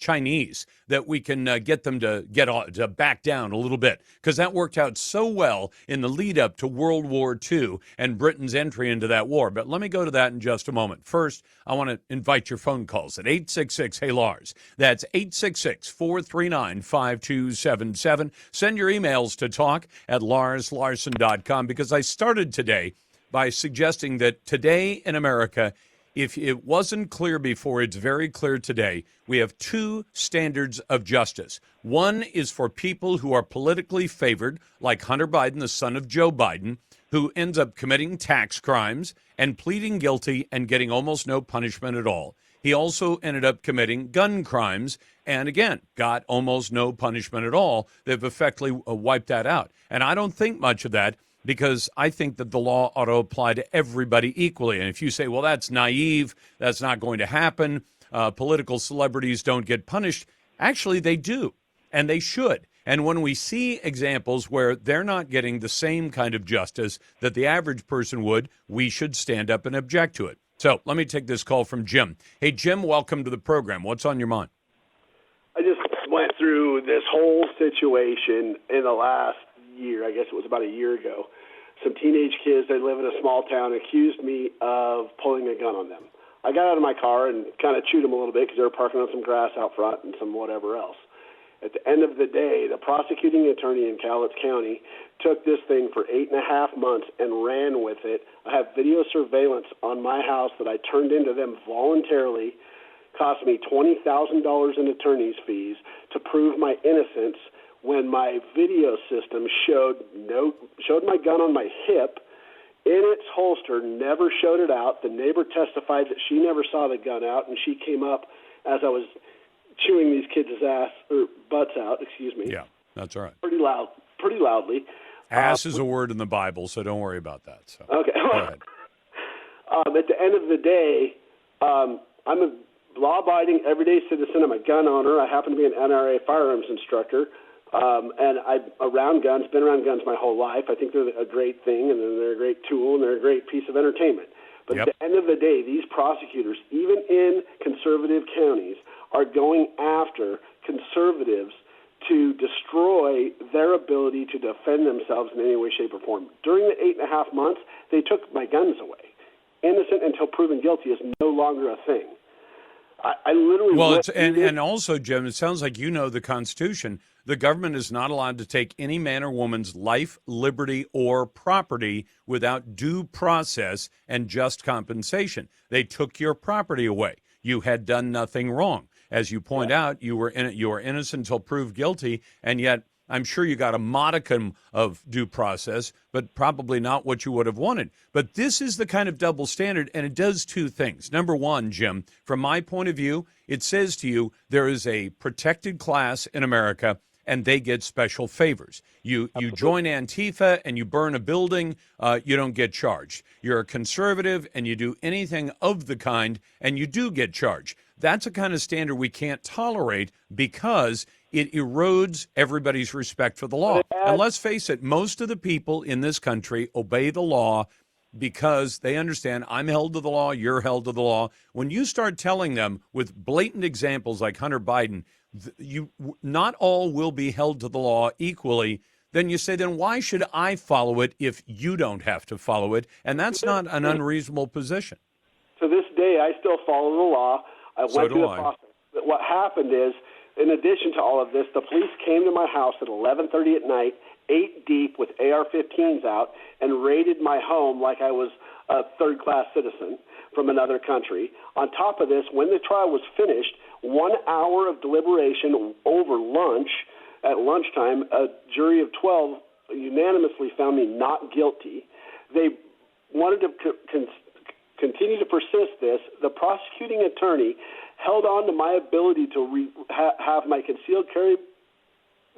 Chinese, that we can get them to back down a little bit, because that worked out so well in the lead up to World War II and Britain's entry into that war. But let me go to that in just a moment. First, I want to invite your phone calls at 866-HEY-LARS. That's 866-439-5277. Send your emails to talk@LarsLarson.com, because I started today by suggesting that today in America, if it wasn't clear before, it's very clear today. We have two standards of justice. One is for people who are politically favored, like Hunter Biden, the son of Joe Biden, who ends up committing tax crimes and pleading guilty and getting almost no punishment at all. He also ended up committing gun crimes and, again, got almost no punishment at all. They've effectively wiped that out. And I don't think much of that, because I think that the law ought to apply to everybody equally. And if you say, well, that's naive, that's not going to happen, political celebrities don't get punished, actually they do, and they should. And when we see examples where they're not getting the same kind of justice that the average person would, we should stand up and object to it. So let me take this call from Jim. Hey, Jim, welcome to the program. What's on your mind? I just went through this whole situation in the last year. I guess it was about a year ago. Some teenage kids that live in a small town accused me of pulling a gun on them. I got out of my car and kind of chewed them a little bit because they were parking on some grass out front and some whatever else. At the end of the day, the prosecuting attorney in Cowlitz County took this thing for 8.5 months and ran with it. I have video surveillance on my house that I turned into them voluntarily. Cost me $20,000 in attorney's fees to prove my innocence, when my video system showed my gun on my hip in its holster, never showed it out. The neighbor testified that she never saw the gun out, and she came up as I was chewing these kids' butts out. Excuse me. Yeah, that's all right. Pretty loudly. Ass is a word in the Bible, so don't worry about that. So. Okay. Go ahead. At the end of the day, I'm a law-abiding, everyday citizen. I'm a gun owner. I happen to be an NRA firearms instructor. And I'm around guns, been around guns my whole life. I think they're a great thing, and they're a great tool, and they're a great piece of entertainment. But At the end of the day, these prosecutors, even in conservative counties, are going after conservatives to destroy their ability to defend themselves in any way, shape, or form. During the 8.5 months, they took my guns away. Innocent until proven guilty is no longer a thing. I literally... Well, and also, Jim, it sounds like you know the Constitution. The government is not allowed to take any man or woman's life, liberty, or property without due process and just compensation. They took your property away. You had done nothing wrong. As you point out, you were innocent until proved guilty, and yet I'm sure you got a modicum of due process, but probably not what you would have wanted. But this is the kind of double standard, and it does two things. Number one, Jim, from my point of view, it says to you there is a protected class in America, and they get special favors. You join Antifa and you burn a building, you don't get charged. You're a conservative and you do anything of the kind, and you do get charged. That's a kind of standard we can't tolerate because it erodes everybody's respect for the law. And let's face it, most of the people in this country obey the law because they understand I'm held to the law, you're held to the law. When you start telling them with blatant examples like Hunter Biden, not all will be held to the law equally, then you say, then why should I follow it if you don't have to follow it? And that's not an unreasonable position. To this day, I still follow the law. I went through the process. But what happened is, in addition to all of this, the police came to my house at 11:30 at night, 8 deep with AR-15s out, and raided my home like I was a third-class citizen from another country. On top of this, when the trial was finished, 1 hour of deliberation over lunch, at lunchtime, a jury of 12 unanimously found me not guilty. They wanted to continue to persist this. The prosecuting attorney held on to my ability to have my concealed carry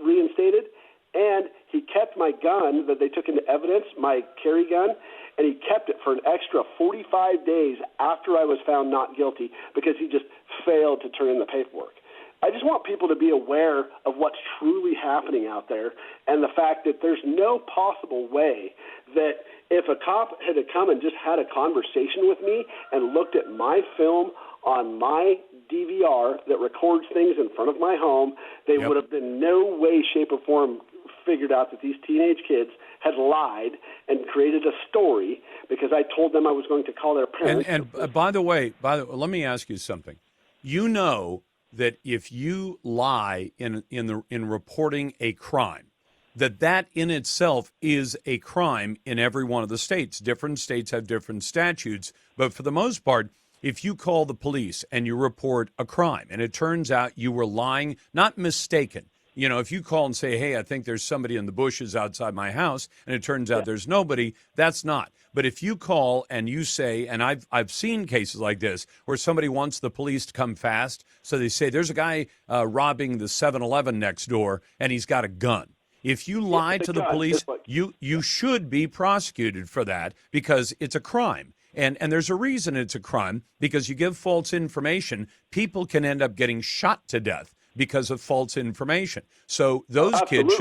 reinstated, and he kept my gun that they took into evidence, my carry gun, and he kept it for an extra 45 days after I was found not guilty because he just failed to turn in the paperwork. I just want people to be aware of what's truly happening out there, and the fact that there's no possible way that if a cop had come and just had a conversation with me and looked at my film on my DVR that records things in front of my home, they would have been no way, shape, or form figured out that these teenage kids had lied and created a story because I told them I was going to call their parents. And by the way, let me ask you something. You know that if you lie in reporting a crime, that in itself is a crime in every one of the states. Different states have different statutes, but for the most part, if you call the police and you report a crime and it turns out you were lying, not mistaken. You know, if you call and say, hey, I think there's somebody in the bushes outside my house, and it turns out there's nobody, that's not. But if you call and you say, and I've seen cases like this where somebody wants the police to come fast, so they say there's a guy robbing the 7-Eleven next door, and he's got a gun. If you lie to the police, you should be prosecuted for that because it's a crime. And there's a reason it's a crime, because you give false information, people can end up getting shot to death because of false information. So those kids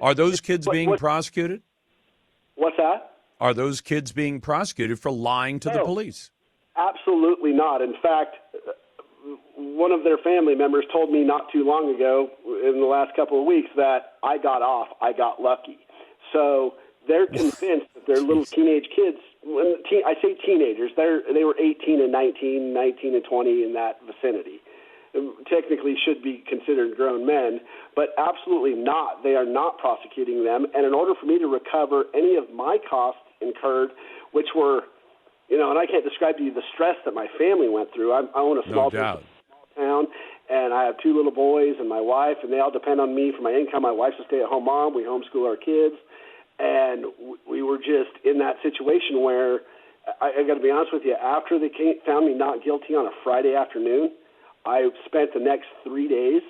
are those kids being prosecuted? What's that? Are those kids being prosecuted for lying to the police? Absolutely not. In fact, one of their family members told me not too long ago, in the last couple of weeks, that I got off, I got lucky. So they're convinced that their little teenage kids, I say teenagers, they were 18 and 19, 19 and 20, in that vicinity. Technically should be considered grown men, but absolutely not. They are not prosecuting them. And in order for me to recover any of my costs incurred, which were, and I can't describe to you the stress that my family went through. I own a small town, and I have 2 little boys and my wife, and they all depend on me for my income. My wife's a stay-at-home mom. We homeschool our kids. And we were just in that situation where, I got to be honest with you, after they found me not guilty on a Friday afternoon, I spent the next 3 days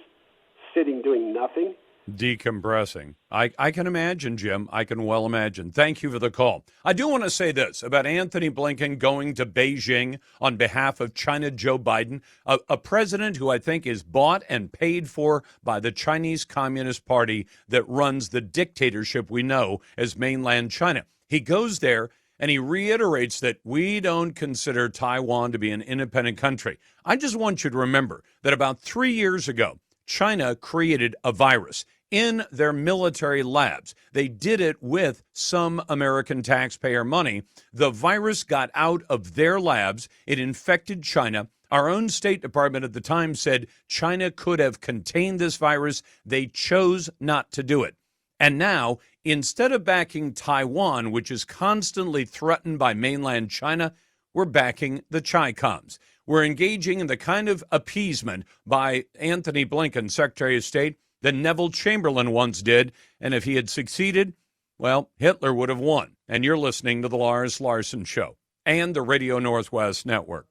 sitting doing nothing. Decompressing. I can imagine, Jim. I can well imagine. Thank you for the call. I do want to say this about Anthony Blinken going to Beijing on behalf of China Joe Biden, a president who I think is bought and paid for by the Chinese Communist Party that runs the dictatorship we know as mainland China. He goes there and he reiterates that we don't consider Taiwan to be an independent country. I just want you to remember that about 3 years ago, China created a virus in their military labs. They did it with some American taxpayer money. The virus got out of their labs. It infected China. Our own State Department at the time said China could have contained this virus. They chose not to do it. And now, instead of backing Taiwan, which is constantly threatened by mainland China, we're backing the Chi-Coms. We're engaging in the kind of appeasement by Anthony Blinken, Secretary of State, that Neville Chamberlain once did. And if he had succeeded, well, Hitler would have won. And you're listening to the Lars Larson Show and the Radio Northwest Network.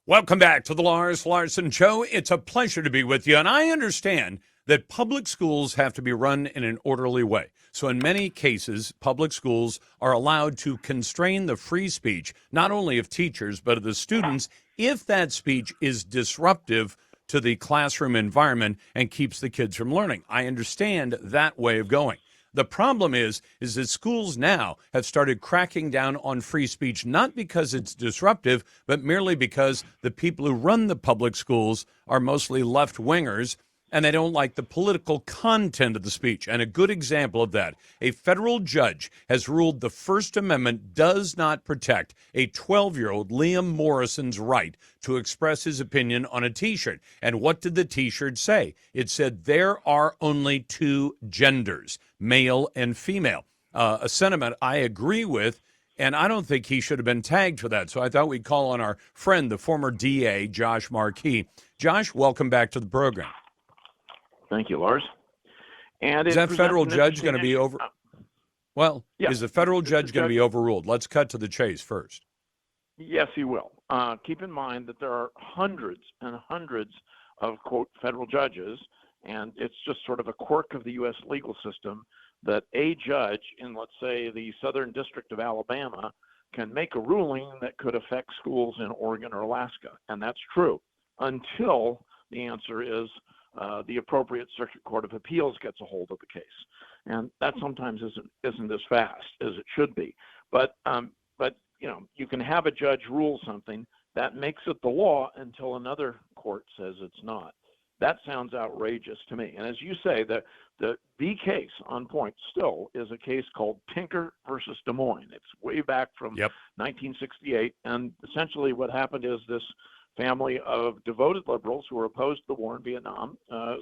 Welcome back to the Lars Larson Show. It's a pleasure to be with you. And I understand that public schools have to be run in an orderly way. So in many cases, public schools are allowed to constrain the free speech, not only of teachers, but of the students, if that speech is disruptive to the classroom environment and keeps the kids from learning. I understand that way of going. The problem is that schools now have started cracking down on free speech, not because it's disruptive, but merely because the people who run the public schools are mostly left-wingers, and they don't like the political content of the speech. And a good example of that, a federal judge has ruled the First Amendment does not protect a 12-year-old Liam Morrison's right to express his opinion on a T-shirt. And what did the T-shirt say? It said there are only 2 genders, male and female. A sentiment I agree with, and I don't think he should have been tagged for that. So I thought we'd call on our friend, the former DA, Josh Markey. Josh, welcome back to the program. Thank you, Lars. And is that federal judge going to be over? Well, yeah. Is the federal judge going to be overruled? Let's cut to the chase first. Yes, he will. Keep in mind that there are hundreds and hundreds of, quote, federal judges, and it's just sort of a quirk of the U.S. legal system that a judge in, let's say, the Southern District of Alabama can make a ruling that could affect schools in Oregon or Alaska. And that's true until the answer is the appropriate Circuit Court of Appeals gets a hold of the case, and that sometimes isn't as fast as it should be. But you can have a judge rule something that makes it the law until another court says it's not. That sounds outrageous to me. And as you say, the case on point still is a case called Tinker versus Des Moines. It's way back from 1968, and essentially what happened is this family of devoted liberals who were opposed to the war in Vietnam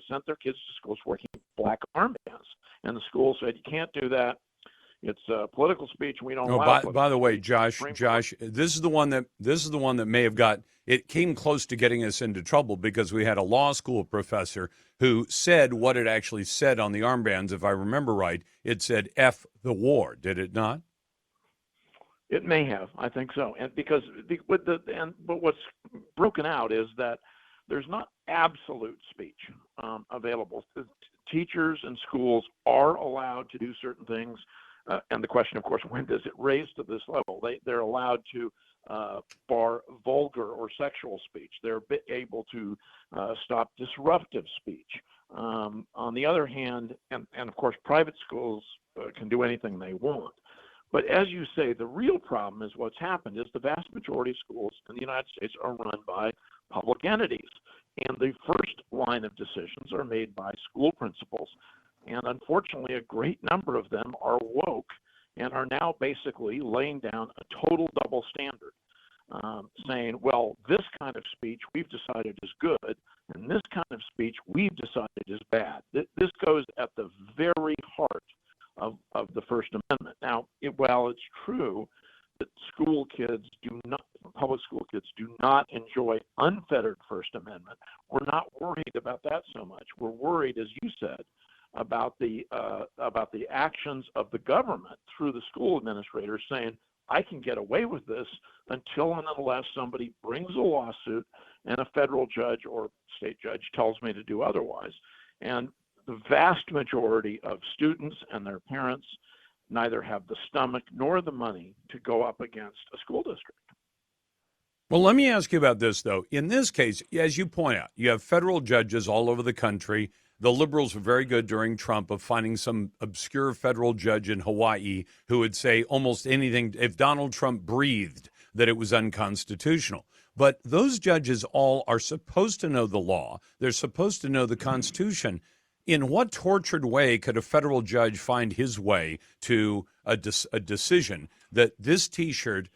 sent their kids to schools wearing black armbands, and the school said, "You can't do that. It's political speech. We don't allow." By the way, Josh, this is the one that may have got it came close to getting us into trouble because we had a law school professor who said what it actually said on the armbands. If I remember right, it said "F the war." Did it not? It may have. I think so. And because but what's broken out is that there's not absolute speech available. Teachers and schools are allowed to do certain things. And the question, of course, when does it raise to this level? They're allowed to bar vulgar or sexual speech. They're able to stop disruptive speech. On the other hand, and of course, private schools can do anything they want. But as you say, the real problem is what's happened is the vast majority of schools in the United States are run by public entities. And the first line of decisions are made by school principals. And unfortunately, a great number of them are woke and are now basically laying down a total double standard, saying, well, this kind of speech we've decided is good, and this kind of speech we've decided is bad. This goes at the very heart of the First Amendment. Now, while it's true that public school kids do not enjoy unfettered First Amendment, we're not worried about that so much. We're worried, as you said, about the actions of the government through the school administrators saying, I can get away with this until and unless somebody brings a lawsuit and a federal judge or state judge tells me to do otherwise. And the vast majority of students and their parents neither have the stomach nor the money to go up against a school district. Well, let me ask you about this, though. In this case, as you point out, you have federal judges all over the country. The liberals were very good during Trump of finding some obscure federal judge in Hawaii who would say almost anything if Donald Trump breathed that it was unconstitutional. But those judges all are supposed to know the law. They're supposed to know the Constitution. In what tortured way could a federal judge find his way to a decision that this T-shirt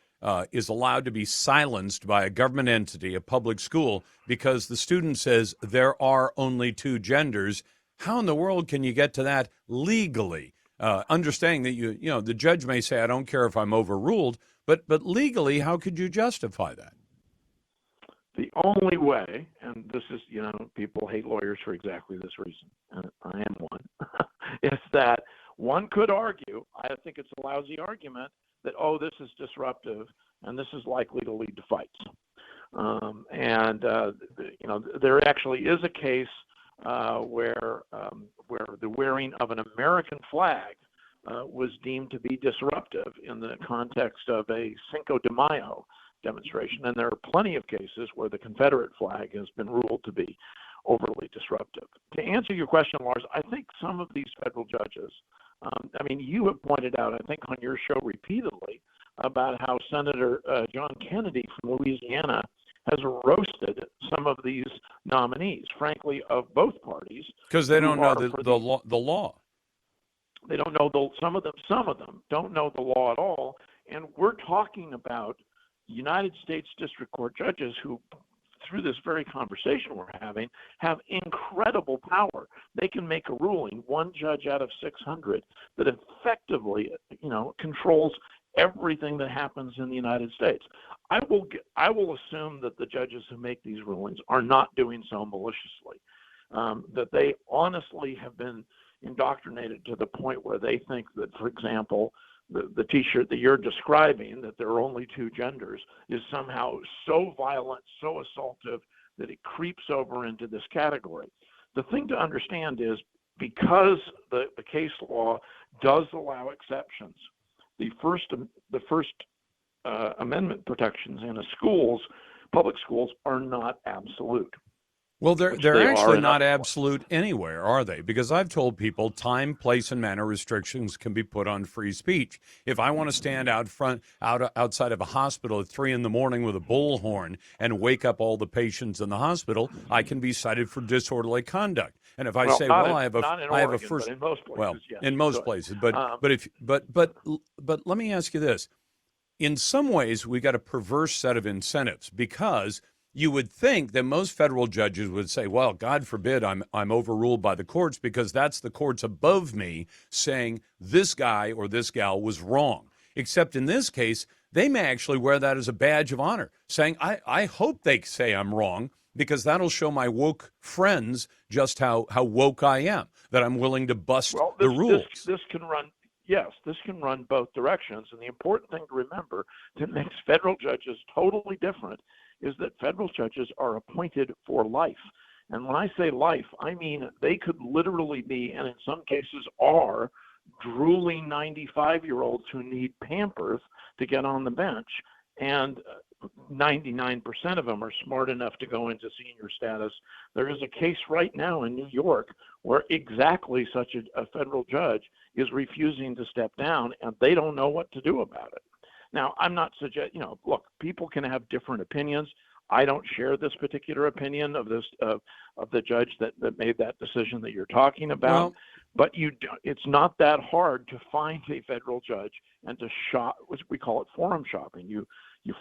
is allowed to be silenced by a government entity, a public school, because the student says there are only two genders? How in the world can you get to that legally? Understanding that the judge may say, I don't care if I'm overruled, but legally, how could you justify that? The only way, and this is, people hate lawyers for exactly this reason, and I am one, is that one could argue, I think it's a lousy argument, that, this is disruptive and this is likely to lead to fights. There actually is a case where the wearing of an American flag was deemed to be disruptive in the context of a Cinco de Mayo demonstration, and there are plenty of cases where the Confederate flag has been ruled to be overly disruptive. To answer your question, Lars, I think some of these federal judges, you have pointed out, I think on your show repeatedly, about how Senator John Kennedy from Louisiana has roasted some of these nominees, frankly, of both parties. Because they don't know the law. They don't know some of them don't know the law at all. And we're talking about United States District Court judges who, through this very conversation we're having, have incredible power. They can make a ruling, one judge out of 600, that effectively, controls everything that happens in the United States. I will assume that the judges who make these rulings are not doing so maliciously, that they honestly have been indoctrinated to the point where they think that, for example, the T-shirt that you're describing, that there are only two genders, is somehow so violent, so assaultive, that it creeps over into this category. The thing to understand is, because the case law does allow exceptions, the First Amendment protections in public schools, are not absolute. Well, they're actually not absolute anywhere, are they? Because I've told people time, place, and manner restrictions can be put on free speech. If I want to stand outside of a hospital at 3 a.m. with a bullhorn and wake up all the patients in the hospital, I can be cited for disorderly conduct. And if I say, I have a first, in most places, well, yes, in most places, but let me ask you this: in some ways, we got a perverse set of incentives because you would think that most federal judges would say, well, God forbid I'm overruled by the courts because that's the courts above me saying this guy or this gal was wrong. Except in this case, they may actually wear that as a badge of honor, saying, I hope they say I'm wrong because that'll show my woke friends just how woke I am, that I'm willing to bust the rules. This can run both directions. And the important thing to remember that makes federal judges totally different is that federal judges are appointed for life. And when I say life, I mean they could literally be, and in some cases are, drooling 95-year-olds who need Pampers to get on the bench. And 99% of them are smart enough to go into senior status. There is a case right now in New York where exactly such a federal judge is refusing to step down, and they don't know what to do about it. Now, I'm not suggesting, look, people can have different opinions. I don't share this particular opinion of the judge that made that decision that you're talking about. But it's not that hard to find a federal judge and to shop. We call it forum shopping. You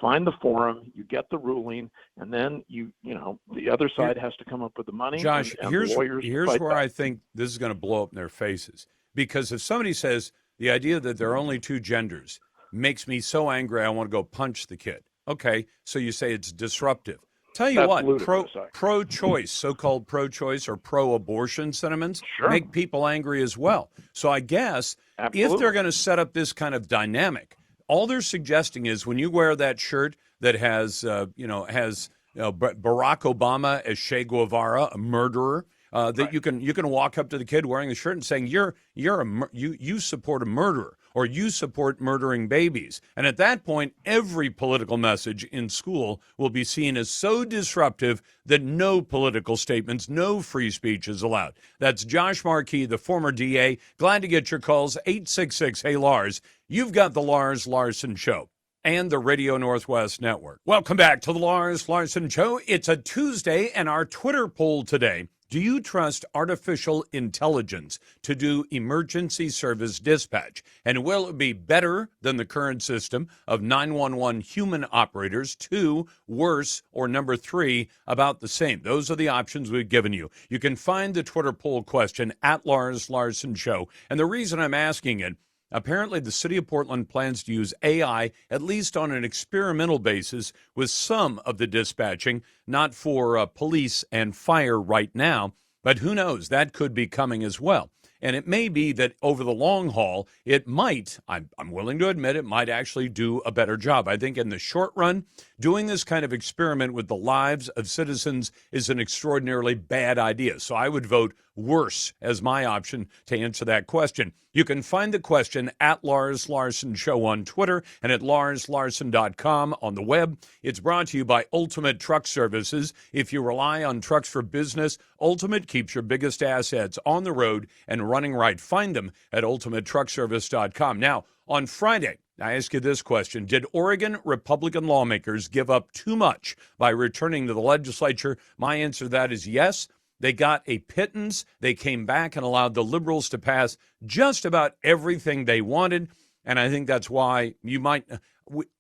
find the forum, you get the ruling, and then the other side has to come up with the money. Josh, and here's the lawyers where I think this is going to blow up in their faces. Because if somebody says the idea that there are only two genders makes me so angry I want to go punch the kid. Okay, so you say it's disruptive. Tell you what, pro-choice, so-called pro-choice or pro-abortion sentiments make people angry as well. So I guess if they're going to set up this kind of dynamic, all they're suggesting is when you wear that shirt that has Barack Obama as Che Guevara, a murderer, that you can walk up to the kid wearing the shirt and saying you support a murderer or you support murdering babies. And at that point, every political message in school will be seen as so disruptive that no political statements, no free speech is allowed. That's Josh Markey, the former DA. Glad to get your calls. 866-HEY-LARS. You've got the Lars Larson Show and the Radio Northwest Network. Welcome back to the Lars Larson Show. It's a Tuesday, and our Twitter poll today: do you trust artificial intelligence to do emergency service dispatch? And will it be better than the current system of 911 human operators? 2, worse, or number 3, about the same? Those are the options we've given you. You can find the Twitter poll question at Lars Larson Show. And the reason I'm asking it, apparently, the city of Portland plans to use AI, at least on an experimental basis, with some of the dispatching, not for police and fire right now, but who knows, that could be coming as well. And it may be that over the long haul, it might, I'm willing to admit, it might actually do a better job. I think in the short run, doing this kind of experiment with the lives of citizens is an extraordinarily bad idea. So I would vote worse as my option to answer that question. You can find the question at Lars Larson Show on Twitter and at larslarson.com on the web. It's brought to you by Ultimate Truck Services. If you rely on trucks for business, Ultimate keeps your biggest assets on the road and running right. Find them at ultimatetruckservice.com. Now, on Friday, I ask you this question: did Oregon Republican lawmakers give up too much by returning to the legislature? My answer to that is yes. They got a pittance. They came back and allowed the liberals to pass just about everything they wanted. And I think that's why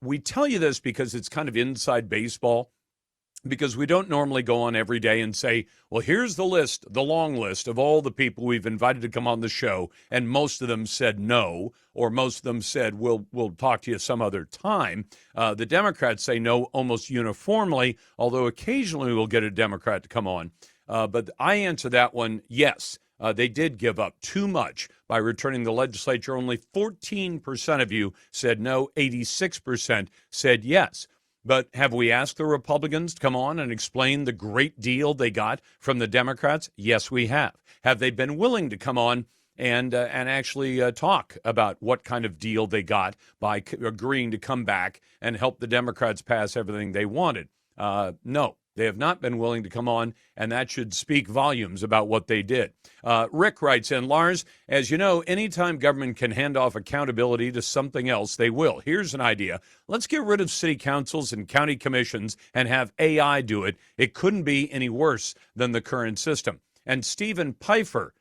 we tell you this because it's kind of inside baseball, because we don't normally go on every day and say, well, here's the list, the long list of all the people we've invited to come on the show, and most of them said no, or most of them said, we'll talk to you some other time. The Democrats say no almost uniformly, although occasionally we'll get a Democrat to come on. But I answer that one, yes. They did give up too much by returning the legislature. Only 14% of you said no, 86% said yes. But have we asked the Republicans to come on and explain the great deal they got from the Democrats? Yes, we have. Have they been willing to come on and actually talk about what kind of deal they got by agreeing to come back and help the Democrats pass everything they wanted? No, They have not been willing to come on, and that should speak volumes about what they did. Rick writes in, Lars, as you know, anytime government can hand off accountability to something else, they will. Here's an idea. Let's get rid of city councils and county commissions and have AI do it. It couldn't be any worse than the current system. And Stephen Pfeiffer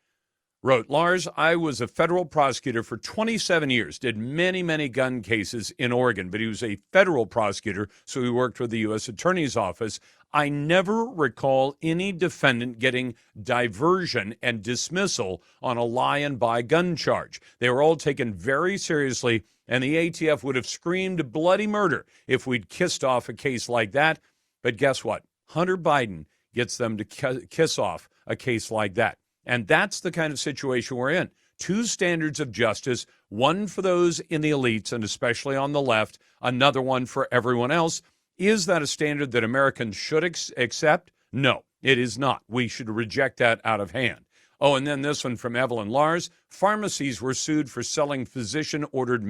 wrote, Lars, I was a federal prosecutor for 27 years, did many, many gun cases in Oregon, but he was a federal prosecutor, so he worked with the U.S. Attorney's Office. I never recall any defendant getting diversion and dismissal on a lie and buy gun charge. They were all taken very seriously, and the ATF would have screamed bloody murder if we'd kissed off a case like that. But guess what? Hunter Biden gets them to kiss off a case like that. And that's the kind of situation we're in. Two standards of justice, one for those in the elites and especially on the left, another one for everyone else. Is that a standard that Americans should accept? No, it is not. We should reject that out of hand. Oh, and then this one from Evelyn. Lars, pharmacies were sued for selling physician-ordered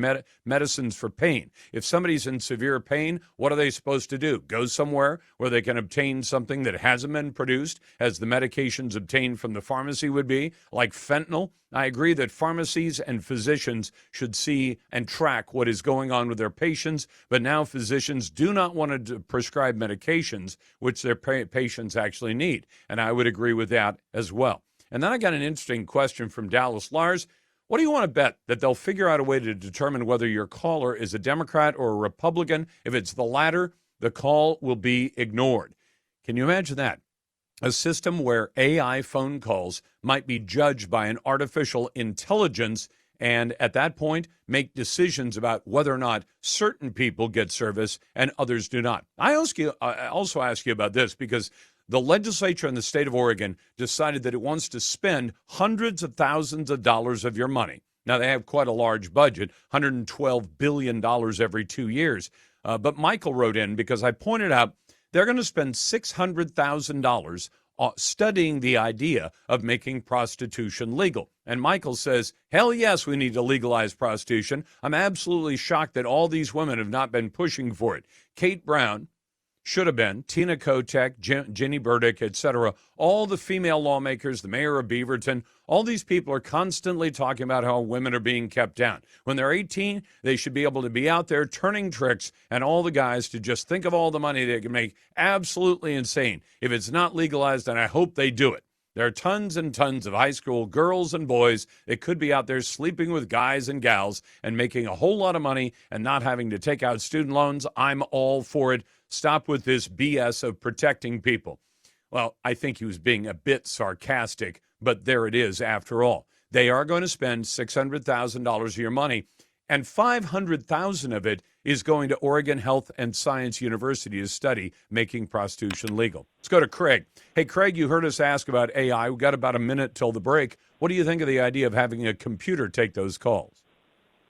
medicines for pain. If somebody's in severe pain, what are they supposed to do? Go somewhere where they can obtain something that hasn't been produced, as the medications obtained from the pharmacy would be, like fentanyl? I agree that pharmacies and physicians should see and track what is going on with their patients, but now physicians do not want to prescribe medications which their patients actually need, and I would agree with that as well. And then I got an interesting question from Dallas. Lars, what do you want to bet that they'll figure out a way to determine whether your caller is a Democrat or a Republican? If it's the latter, the call will be ignored. Can you imagine that? A system where AI phone calls might be judged by an artificial intelligence and at that point make decisions about whether or not certain people get service and others do not. I also ask you about this because the legislature in the state of Oregon decided that it wants to spend hundreds of thousands of dollars of your money. Now, they have quite a large budget, $112 billion every 2 years. But Michael wrote in because I pointed out they're going to spend $600,000 studying the idea of making prostitution legal. And Michael says, hell yes, we need to legalize prostitution. I'm absolutely shocked that all these women have not been pushing for it. Kate Brown, should have been, Tina Kotek, Ginny Burdick, etc., all the female lawmakers, the mayor of Beaverton, all these people are constantly talking about how women are being kept down. When they're 18, they should be able to be out there turning tricks, and all the guys to just think of all the money they can make. Absolutely insane. If it's not legalized, and I hope they do it. There are tons and tons of high school girls and boys that could be out there sleeping with guys and gals and making a whole lot of money and not having to take out student loans. I'm all for it. Stop with this BS of protecting people. Well, I think he was being a bit sarcastic, but there it is after all. They are going to spend $600,000 of your money, and $500,000 of it is going to Oregon Health and Science University to study making prostitution legal. Let's go to Craig. Hey, Craig, you heard us ask about AI. We've got about a minute till the break. What do you think of the idea of having a computer take those calls?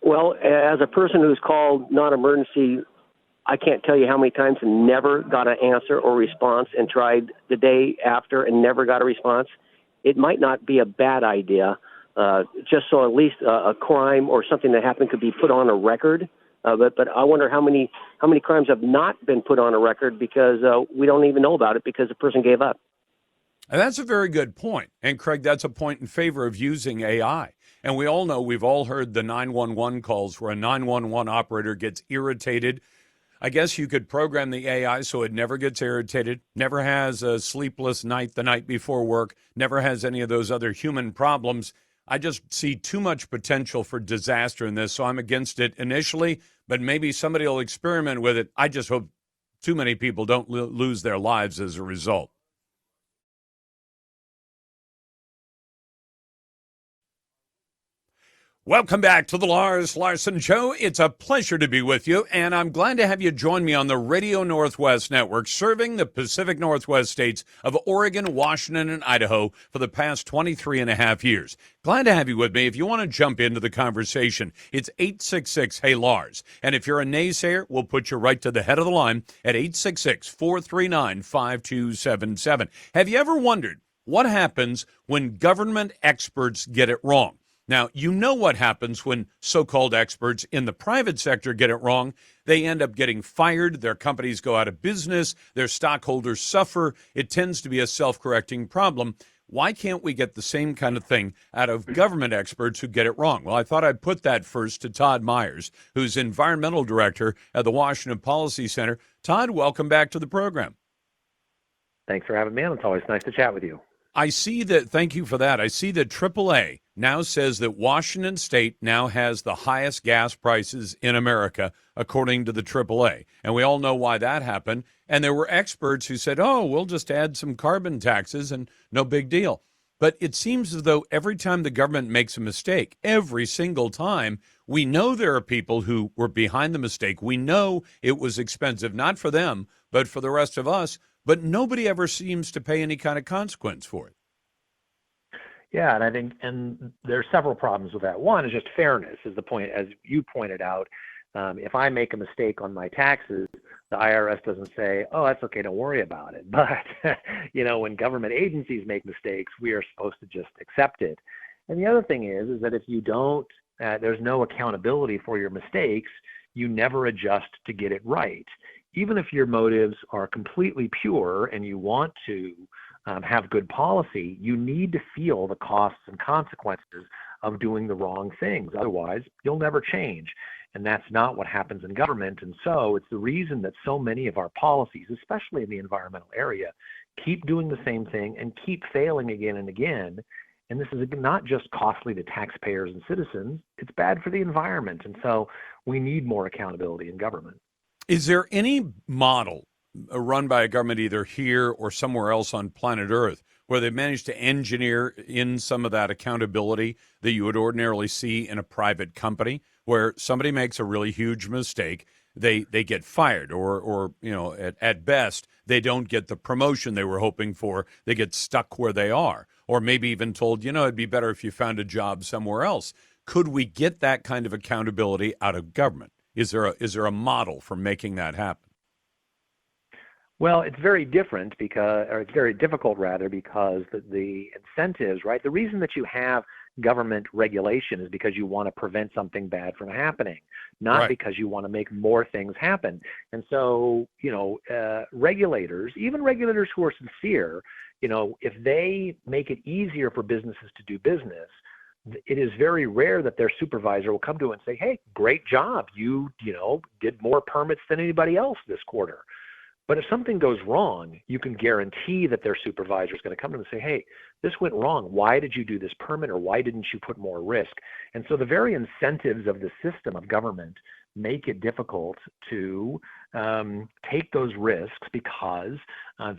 Well, as a person who's called non-emergency, I can't tell you how many times and never got an answer or response and tried the day after and never got a response. It might not be a bad idea, just so at least a crime or something that happened could be put on a record. But I wonder how many crimes have not been put on a record because we don't even know about it because the person gave up. And that's a very good point. And Craig, that's a point in favor of using AI. And we all know, we've all heard the 911 calls where a 911 operator gets irritated. I guess you could program the AI so it never gets irritated, never has a sleepless night the night before work, never has any of those other human problems. I just see too much potential for disaster in this, so I'm against it initially, but maybe somebody will experiment with it. I just hope too many people don't lose their lives as a result. Welcome back to the Lars Larson Show. It's a pleasure to be with you, and I'm glad to have you join me on the Radio Northwest Network, serving the Pacific Northwest states of Oregon, Washington, and Idaho for the past 23 and a half years. Glad to have you with me. If you want to jump into the conversation, it's 866-HEY-LARS. And if you're a naysayer, we'll put you right to the head of the line at 866-439-5277. Have you ever wondered what happens when government experts get it wrong? Now, you know what happens when so-called experts in the private sector get it wrong. They end up getting fired. Their companies go out of business. Their stockholders suffer. It tends to be a self-correcting problem. Why can't we get the same kind of thing out of government experts who get it wrong? Well, I thought I'd put that first to Todd Myers, who's environmental director at the Washington Policy Center. Todd, welcome back to the program. Thanks for having me on. It's always nice to chat with you. I see that, thank you for that. I see that AAA now says that Washington State now has the highest gas prices in America, according to the AAA. And we all know why that happened. And there were experts who said, oh, we'll just add some carbon taxes and no big deal. But it seems as though every time the government makes a mistake, every single time, we know there are people who were behind the mistake. We know it was expensive, not for them, but for the rest of us. But nobody ever seems to pay any kind of consequence for it. Yeah, and I think, and there are several problems with that. One is just fairness, is the point, as you pointed out. If I make a mistake on my taxes, the IRS doesn't say, oh, that's okay, don't worry about it. But, when government agencies make mistakes, we are supposed to just accept it. And the other thing is that if you don't, there's no accountability for your mistakes, you never adjust to get it right. Even if your motives are completely pure and you want to have good policy, you need to feel the costs and consequences of doing the wrong things. Otherwise, you'll never change. And that's not what happens in government. And so it's the reason that so many of our policies, especially in the environmental area, keep doing the same thing and keep failing again and again. And this is not just costly to taxpayers and citizens, it's bad for the environment. And so we need more accountability in government. Is there any model run by a government either here or somewhere else on planet Earth where they've managed to engineer in some of that accountability that you would ordinarily see in a private company, where somebody makes a really huge mistake, they get fired, or at best, they don't get the promotion they were hoping for, they get stuck where they are, or maybe even told, it'd be better if you found a job somewhere else. Could we get that kind of accountability out of government? Is there a model for making that happen? Well, it's very different it's very difficult because the incentives, right? The reason that you have government regulation is because you want to prevent something bad from happening, not because you want to make more things happen. And so, regulators, even regulators who are sincere, if they make it easier for businesses to do business, it is very rare that their supervisor will come to them and say, hey, great job. You did more permits than anybody else this quarter. But if something goes wrong, you can guarantee that their supervisor is going to come to them and say, hey, this went wrong. Why did you do this permit, or why didn't you put more risk? And so the very incentives of the system of government make it difficult to take those risks because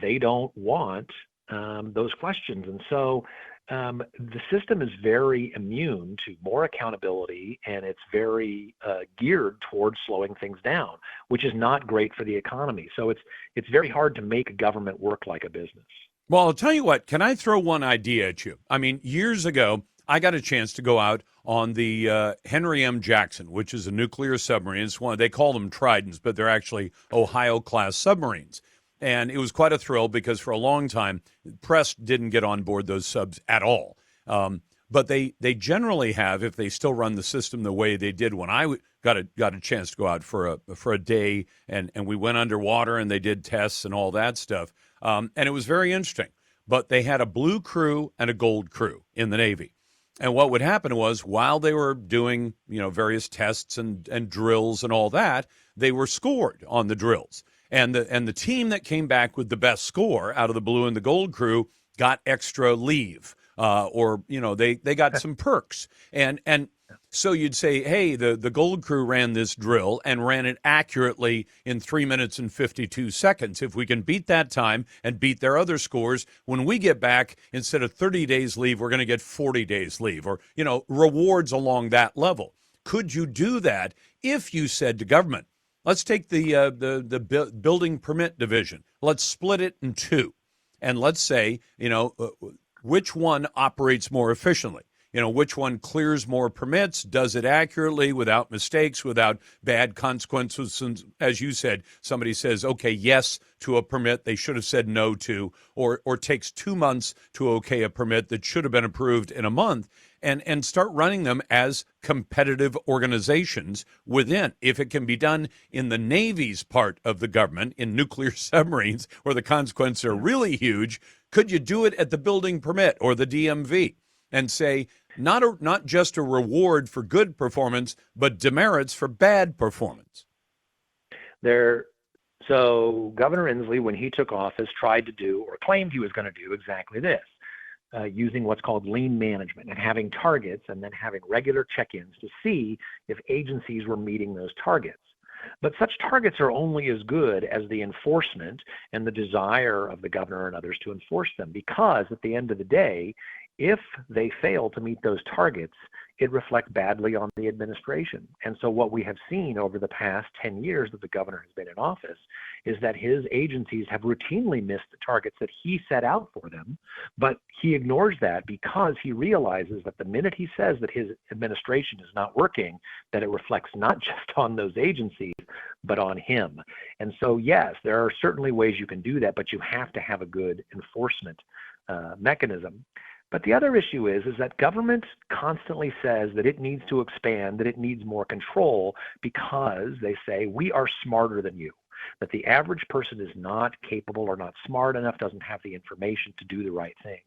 they don't want those questions. And so the system is very immune to more accountability, and it's very geared towards slowing things down, which is not great for the economy. So it's very hard to make government work like a business. Well, I'll tell you what, can I throw one idea at you? I mean, years ago, I got a chance to go out on the Henry M. Jackson, which is a nuclear submarine. It's they call them Tridents, but they're actually Ohio-class submarines. And it was quite a thrill because for a long time, press didn't get on board those subs at all. But they generally have, if they still run the system the way they did when I got a chance to go out for a day, and we went underwater and they did tests and all that stuff. And it was very interesting. But they had a blue crew and a gold crew in the Navy. And what would happen was, while they were doing various tests and drills and all that, they were scored on the drills. And the team that came back with the best score out of the blue and the gold crew got extra leave, or they got some perks. And so you'd say, hey, the gold crew ran this drill and ran it accurately in 3 minutes and 52 seconds. If we can beat that time and beat their other scores, when we get back, instead of 30 days leave, we're going to get 40 days leave, or rewards along that level. Could you do that if you said to government, let's take the building permit division. Let's split it in two. And let's say, which one operates more efficiently? which one clears more permits, does it accurately, without mistakes, without bad consequences. As you said, somebody says, okay, yes to a permit they should have said no to, or takes 2 months to okay a permit that should have been approved in a month, and start running them as competitive organizations within. If it can be done in the Navy's part of the government, in nuclear submarines, where the consequences are really huge, could you do it at the building permit or the DMV and say, not just a reward for good performance, but demerits for bad performance? So Governor Inslee, when he took office, tried to do, or claimed he was going to do, exactly this. Using what's called lean management and having targets and then having regular check-ins to see if agencies were meeting those targets. But such targets are only as good as the enforcement and the desire of the governor and others to enforce them, because at the end of the day, if they fail to meet those targets, it reflects badly on the administration. And so what we have seen over the past 10 years that the governor has been in office is that his agencies have routinely missed the targets that he set out for them, but he ignores that because he realizes that the minute he says that his administration is not working, that it reflects not just on those agencies, but on him. And so, yes, there are certainly ways you can do that, but you have to have a good enforcement mechanism. But the other issue is that government constantly says that it needs to expand, that it needs more control, because they say we are smarter than you, that the average person is not capable or not smart enough, doesn't have the information to do the right thing.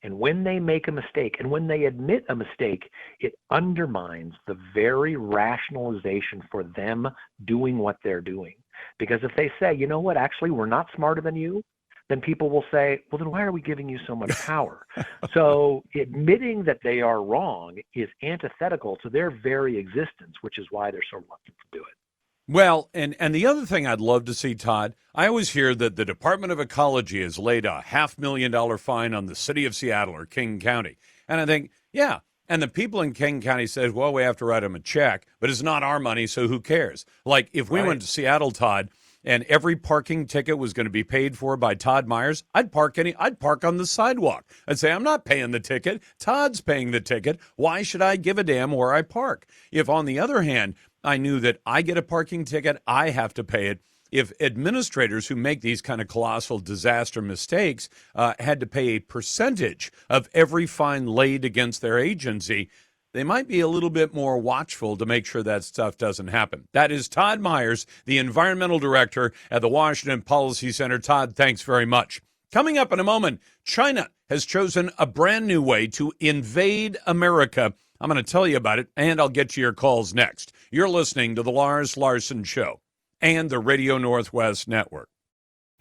And when they make a mistake, and when they admit a mistake, it undermines the very rationalization for them doing what they're doing. Because if they say, you know what, actually, we're not smarter than you, then people will say, well, then why are we giving you so much power? So admitting that they are wrong is antithetical to their very existence, which is why they're so reluctant to do it. Well, and the other thing I'd love to see, Todd, I always hear that the Department of Ecology has laid a $500,000 fine on the city of Seattle or King County. And I think, yeah. And the people in King County says, well, we have to write them a check, but it's not our money, so who cares? Like if we went to Seattle, Todd, and every parking ticket was going to be paid for by Todd Myers, I'd park on the sidewalk. I'd say, I'm not paying the ticket. Todd's paying the ticket. Why should I give a damn where I park? If, on the other hand, I knew that I get a parking ticket, I have to pay it. If administrators who make these kind of colossal disaster mistakes had to pay a percentage of every fine laid against their agency, they might be a little bit more watchful to make sure that stuff doesn't happen. That is Todd Myers, the environmental director at the Washington Policy Center. Todd, thanks very much. Coming up in a moment, China has chosen a brand new way to invade America. I'm going to tell you about it, and I'll get to your calls next. You're listening to The Lars Larson Show and the Radio Northwest Network.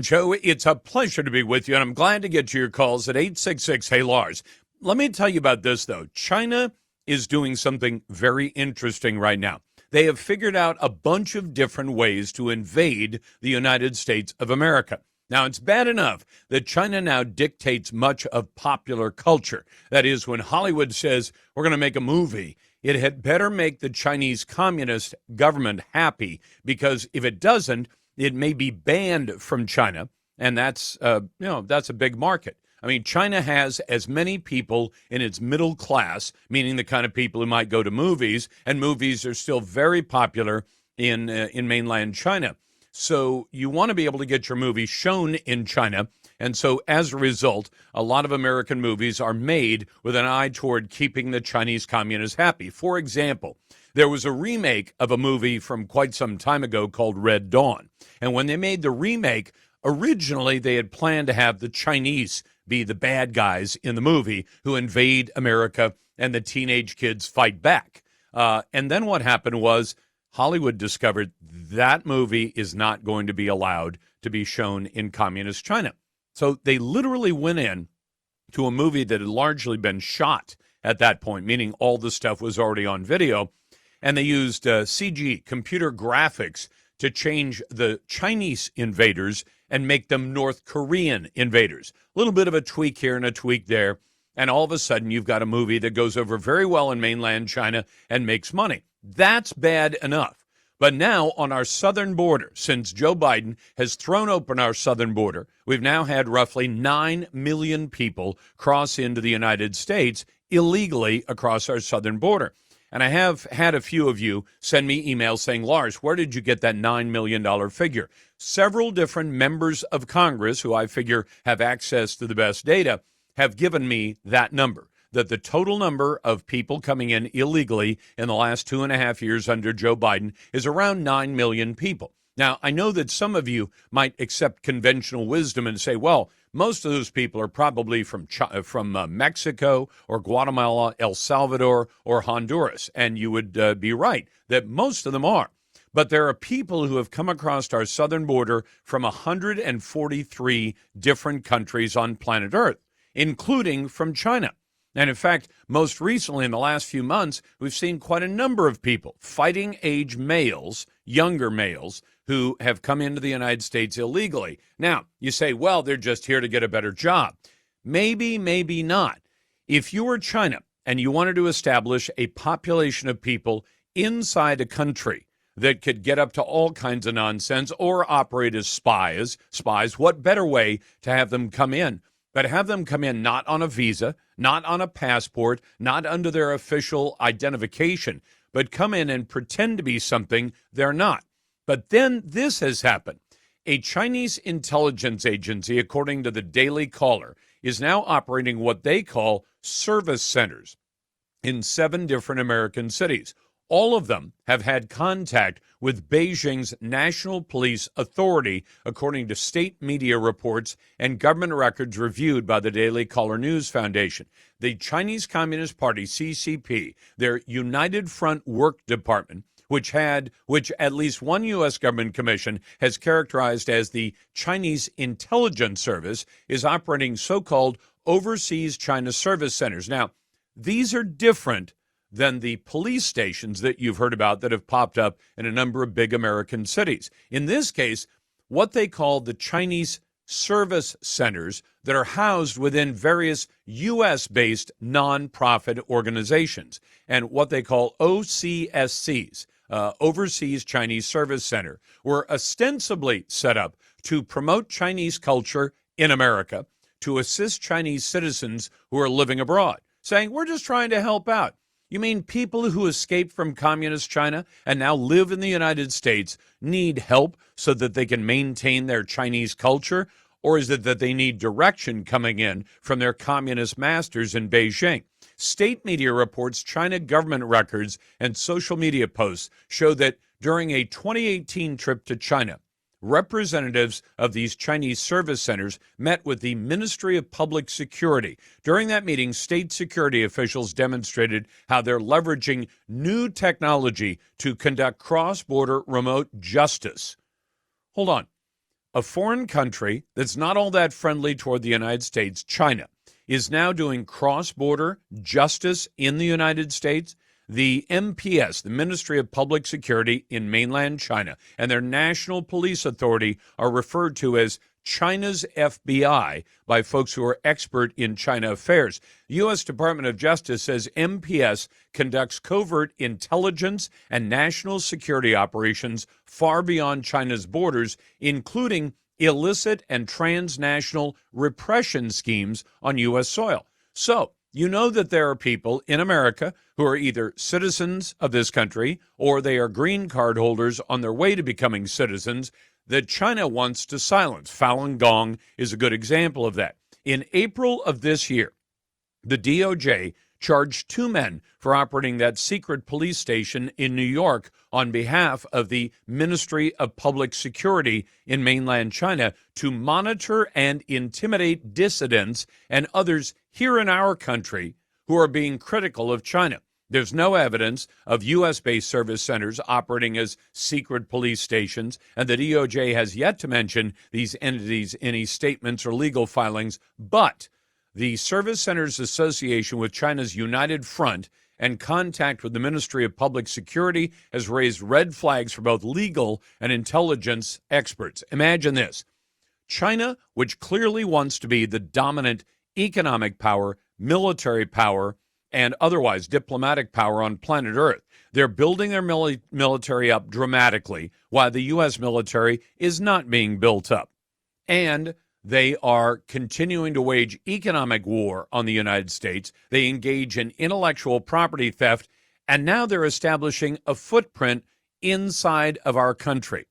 Joe, it's a pleasure to be with you, and I'm glad to get to your calls at 866-HEY-LARS. Let me tell you about this, though. China is doing something very interesting right now. They have figured out a bunch of different ways to invade the United States of America. Now, it's bad enough that China now dictates much of popular culture. That is, when Hollywood says, we're going to make a movie, it had better make the Chinese Communist government happy, because if it doesn't, it may be banned from China, and that's a big market. I mean, China has as many people in its middle class, meaning the kind of people who might go to movies, and movies are still very popular in mainland China. So you want to be able to get your movie shown in China. And so as a result, a lot of American movies are made with an eye toward keeping the Chinese communists happy. For example, there was a remake of a movie from quite some time ago called Red Dawn. And when they made the remake, originally they had planned to have the Chinese be the bad guys in the movie who invade America and the teenage kids fight back. And then what happened was Hollywood discovered that movie is not going to be allowed to be shown in communist China. So they literally went in to a movie that had largely been shot at that point, meaning all the stuff was already on video, and they used CG, computer graphics, to change the Chinese invaders and make them North Korean invaders. A little bit of a tweak here and a tweak there, and all of a sudden you've got a movie that goes over very well in mainland China and makes money. That's bad enough. But now on our southern border, since Joe Biden has thrown open our southern border, we've now had roughly 9 million people cross into the United States illegally across our southern border. And I have had a few of you send me emails saying, Lars, where did you get that $9 million figure? Several different members of Congress, who I figure have access to the best data, have given me that number, that the total number of people coming in illegally in the last 2.5 years under Joe Biden is around 9 million people. Now, I know that some of you might accept conventional wisdom and say, well, most of those people are probably from Mexico or Guatemala, El Salvador, or Honduras. And you would be right that most of them are. But there are people who have come across our southern border from 143 different countries on planet Earth, including from China. And in fact, most recently in the last few months, we've seen quite a number of people, fighting age males, younger males, who have come into the United States illegally. Now, you say, well, they're just here to get a better job. Maybe, maybe not. If you were China and you wanted to establish a population of people inside a country that could get up to all kinds of nonsense or operate as spies, what better way to have them come in? But have them come in not on a visa, not on a passport, not under their official identification, but come in and pretend to be something they're not. But then this has happened. A Chinese intelligence agency, according to the Daily Caller, is now operating what they call service centers in 7 different American cities. All of them have had contact with Beijing's National Police Authority, according to state media reports and government records reviewed by the Daily Caller News Foundation. The Chinese Communist Party, CCP, their United Front Work Department, which at least one U.S. government commission has characterized as the Chinese Intelligence Service, is operating so-called overseas China service centers. Now, these are different than the police stations that you've heard about that have popped up in a number of big American cities. In this case, what they call the Chinese service centers that are housed within various U.S.-based nonprofit organizations, and what they call OCSCs, Overseas Chinese Service Center, were ostensibly set up to promote Chinese culture in America, to assist Chinese citizens who are living abroad, saying, we're just trying to help out. You mean people who escaped from communist China and now live in the United States need help so that they can maintain their Chinese culture? Or is it that they need direction coming in from their communist masters in Beijing? State media reports, China government records, and social media posts show that during a 2018 trip to China, representatives of these Chinese service centers met with the Ministry of Public Security. During that meeting, state security officials demonstrated how they're leveraging new technology to conduct cross-border remote justice. Hold on. A foreign country that's not all that friendly toward the United States, China, is now doing cross-border justice in the United States. The MPS, the Ministry of Public Security in mainland China, and their National Police Authority are referred to as China's FBI by folks who are expert in China affairs. The U.S. Department of Justice says MPS conducts covert intelligence and national security operations far beyond China's borders, including illicit and transnational repression schemes on U.S. soil. So, you know that there are people in America who are either citizens of this country or they are green card holders on their way to becoming citizens that China wants to silence. Falun Gong is a good example of that. In April of this year, the DOJ charged 2 men for operating that secret police station in New York on behalf of the Ministry of Public Security in mainland China to monitor and intimidate dissidents and others here in our country who are being critical of China. There's no evidence of U.S.-based service centers operating as secret police stations, and the DOJ has yet to mention these entities in any statements or legal filings, but the Service Centers Association with China's United Front and contact with the Ministry of Public Security has raised red flags for both legal and intelligence experts. Imagine this. China, which clearly wants to be the dominant economic power, military power, and otherwise diplomatic power on planet Earth. They're building their military up dramatically while the U.S. military is not being built up. And They are continuing to wage economic war on the United States. They engage in intellectual property theft, and now they're establishing a footprint inside of our country.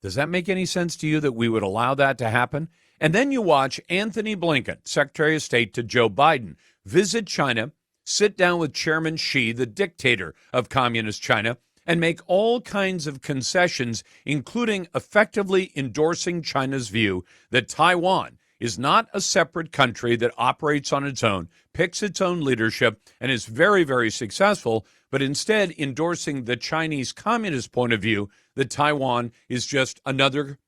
Does that make any sense to you that we would allow that to happen? And then you watch Anthony Blinken, Secretary of State to Joe Biden, visit China, sit down with Chairman Xi, the dictator of communist China, and make all kinds of concessions, including effectively endorsing China's view that Taiwan is not a separate country that operates on its own, picks its own leadership, and is very, very successful, but instead endorsing the Chinese communist point of view that Taiwan is just another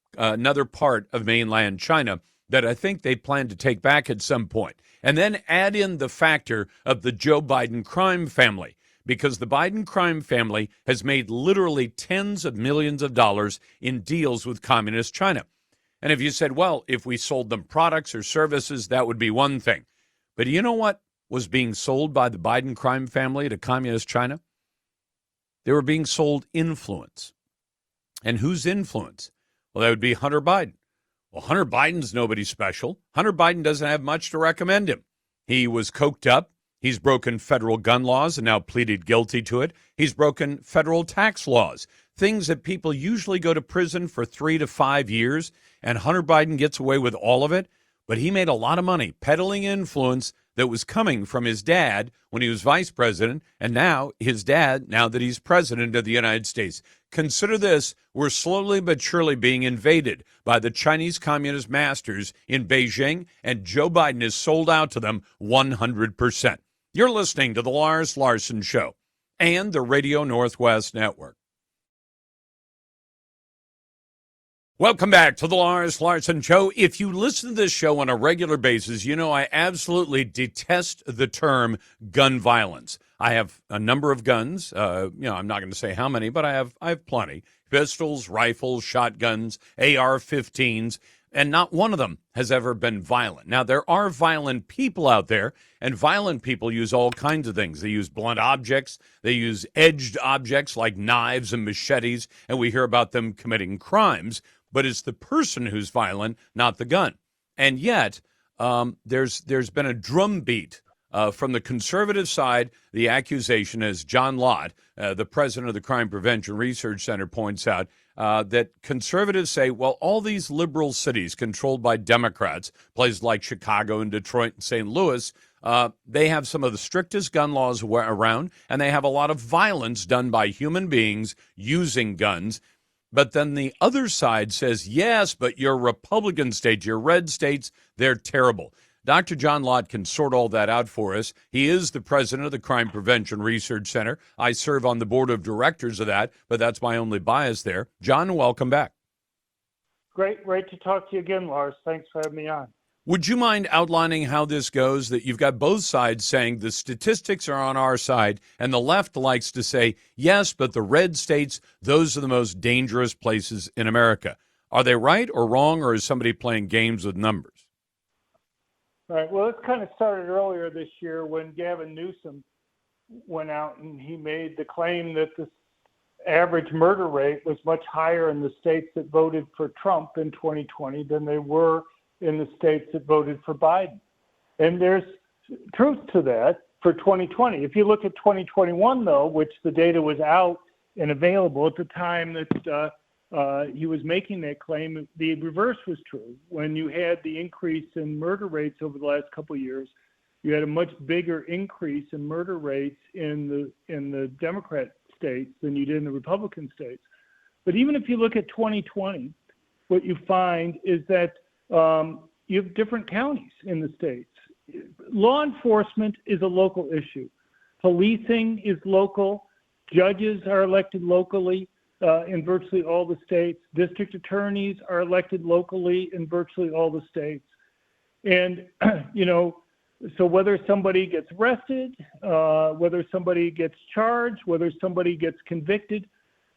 part of mainland China that I think they plan to take back at some point. And then add in the factor of the Joe Biden crime family, because the Biden crime family has made literally tens of millions of dollars in deals with communist China. And if you said, well, if we sold them products or services, that would be one thing. But you know what was being sold by the Biden crime family to communist China? They were being sold influence. And whose influence? Well, that would be Hunter Biden. Well, Hunter Biden's nobody special. Hunter Biden doesn't have much to recommend him. He was coked up. He's broken federal gun laws and now pleaded guilty to it. He's broken federal tax laws, things that people usually go to prison for 3 to 5 years, and Hunter Biden gets away with all of it. But he made a lot of money peddling influence that was coming from his dad when he was vice president, and now his dad, now that he's president of the United States. Consider this, we're slowly but surely being invaded by the Chinese communist masters in Beijing, and Joe Biden is sold out to them 100%. You're listening to The Lars Larson Show and the Radio Northwest Network. Welcome back to The Lars Larson Show. If you listen to this show on a regular basis, you know I absolutely detest the term gun violence. I have a number of guns. I'm not going to say how many, but I have plenty. Pistols, rifles, shotguns, AR-15s. And not one of them has ever been violent. Now, there are violent people out there, and violent people use all kinds of things. They use blunt objects. They use edged objects like knives and machetes, and we hear about them committing crimes. But it's the person who's violent, not the gun. And yet, there's been a drumbeat from the conservative side, the accusation, as John Lott, the president of the Crime Prevention Research Center, points out, that conservatives say, well, all these liberal cities controlled by Democrats, places like Chicago and Detroit and St. Louis, they have some of the strictest gun laws around, and they have a lot of violence done by human beings using guns. But then the other side says, yes, but your Republican states, your red states, they're terrible. Dr. John Lott can sort all that out for us. He is the president of the Crime Prevention Research Center. I serve on the board of directors of that, but that's my only bias there. John, welcome back. Great to talk to you again, Lars. Thanks for having me on. Would you mind outlining how this goes, that you've got both sides saying the statistics are on our side, and the left likes to say, yes, but the red states, those are the most dangerous places in America. Are they right or wrong, or is somebody playing games with numbers? All right. Well, it kind of started earlier this year when Gavin Newsom went out and he made the claim that the average murder rate was much higher in the states that voted for Trump in 2020 than they were in the states that voted for Biden. And there's truth to that for 2020. If you look at 2021, though, which the data was out and available at the time that he was making that claim, the reverse was true. When you had the increase in murder rates over the last couple of years, you had a much bigger increase in murder rates in the Democrat states than you did in the Republican states. But even if you look at 2020, what you find is that you have different counties in the states. Law enforcement is a local issue. Policing is local. Judges are elected locally in virtually all the states. District attorneys are elected locally in virtually all the states. And, so whether somebody gets arrested, whether somebody gets charged, whether somebody gets convicted,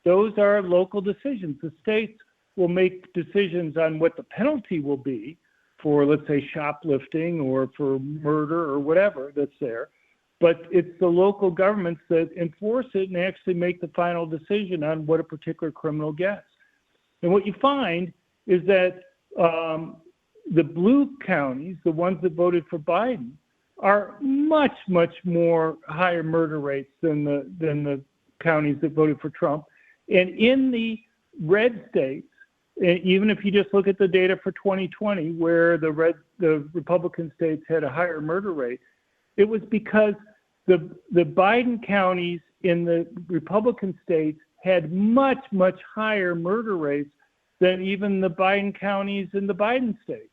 those are local decisions. The states will make decisions on what the penalty will be for, let's say, shoplifting or for murder or whatever that's there. But it's the local governments that enforce it and actually make the final decision on what a particular criminal gets. And what you find is that the blue counties, the ones that voted for Biden, are much, much more higher murder rates than the counties that voted for Trump. And in the red states, even if you just look at the data for 2020, where the Republican states had a higher murder rate, it was because the Biden counties in the Republican states had much, much higher murder rates than even the Biden counties in the Biden states.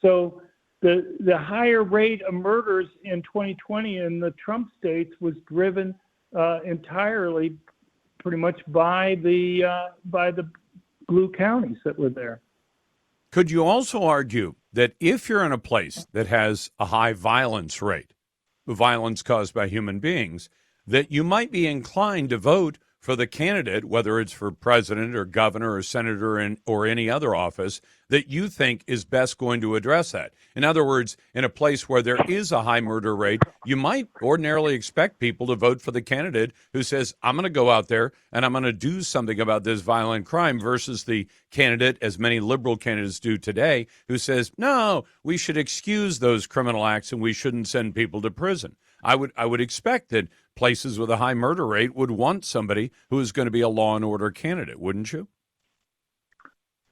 So the higher rate of murders in 2020 in the Trump states was driven entirely, pretty much by the blue counties that were there. Could you also argue that if you're in a place that has a high violence rate, violence caused by human beings, that you might be inclined to vote for the candidate, whether it's for president or governor or senator or any other office, that you think is best going to address that? In other words, in a place where there is a high murder rate, you might ordinarily expect people to vote for the candidate who says, I'm going to go out there and I'm going to do something about this violent crime, versus the candidate, as many liberal candidates do today, who says, no, we should excuse those criminal acts and we shouldn't send people to prison. I would expect that places with a high murder rate would want somebody who is going to be a law and order candidate, wouldn't you?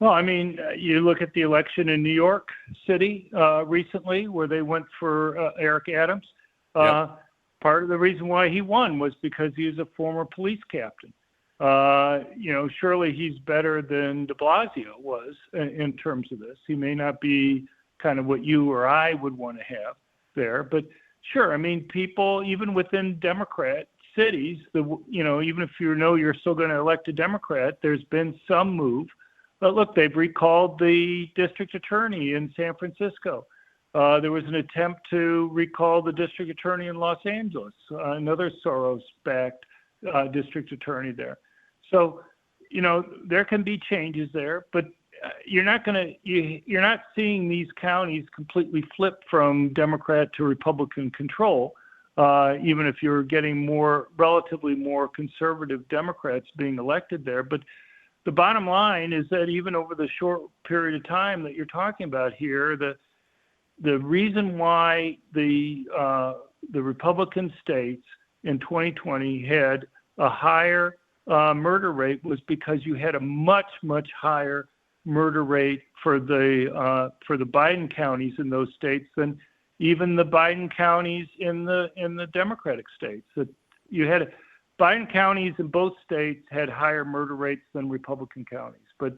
Well, I mean, you look at the election in New York City recently, where they went for Eric Adams. Yep. Part of the reason why he won was because he was a former police captain. Surely he's better than de Blasio was in terms of this. He may not be kind of what you or I would want to have there, but sure. I mean, people, even within Democrat cities, even if you're still going to elect a Democrat, there's been some move. But look, they've recalled the district attorney in San Francisco. There was an attempt to recall the district attorney in Los Angeles, another Soros-backed district attorney there. So, there can be changes there, but you're not seeing these counties completely flip from Democrat to Republican control, even if you're getting relatively more conservative Democrats being elected there. But the bottom line is that even over the short period of time that you're talking about here, the reason why the Republican states in 2020 had a higher murder rate was because you had a much, much higher murder rate for the Biden counties in those states than even the Biden counties in the Democratic states. That you had Biden counties in both states had higher murder rates than Republican counties, but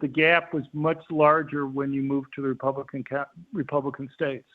the gap was much larger when you moved to the Republican states.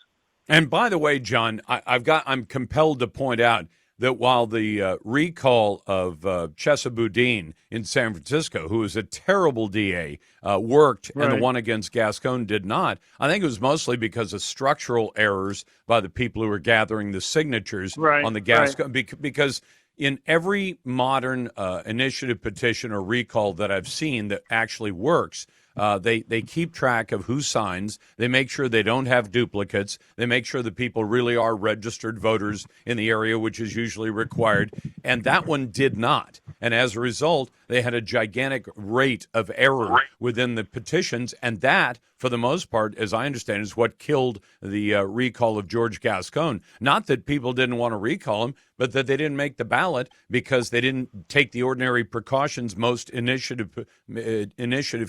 And by the way, John, I'm compelled to point out that while the recall of Chesa Boudin in San Francisco, who was a terrible DA, worked, right, and the one against Gascon did not, I think it was mostly because of structural errors by the people who were gathering the signatures on the Gascon. Right. Because in every modern initiative, petition, or recall that I've seen that actually works, they keep track of who signs. They make sure they don't have duplicates. They make sure that people really are registered voters in the area, which is usually required. And that one did not. And as a result, they had a gigantic rate of error within the petitions. And that, for the most part, as I understand, is what killed the recall of George Gascon. Not that people didn't want to recall him, but that they didn't make the ballot because they didn't take the ordinary precautions most initiative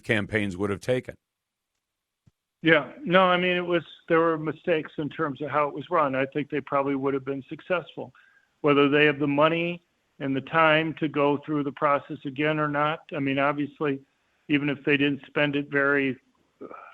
campaigns would have taken. Yeah, no, I mean, there were mistakes in terms of how it was run. I think they probably would have been successful. Whether they have the money and the time to go through the process again or not, I mean, obviously, even if they didn't spend it very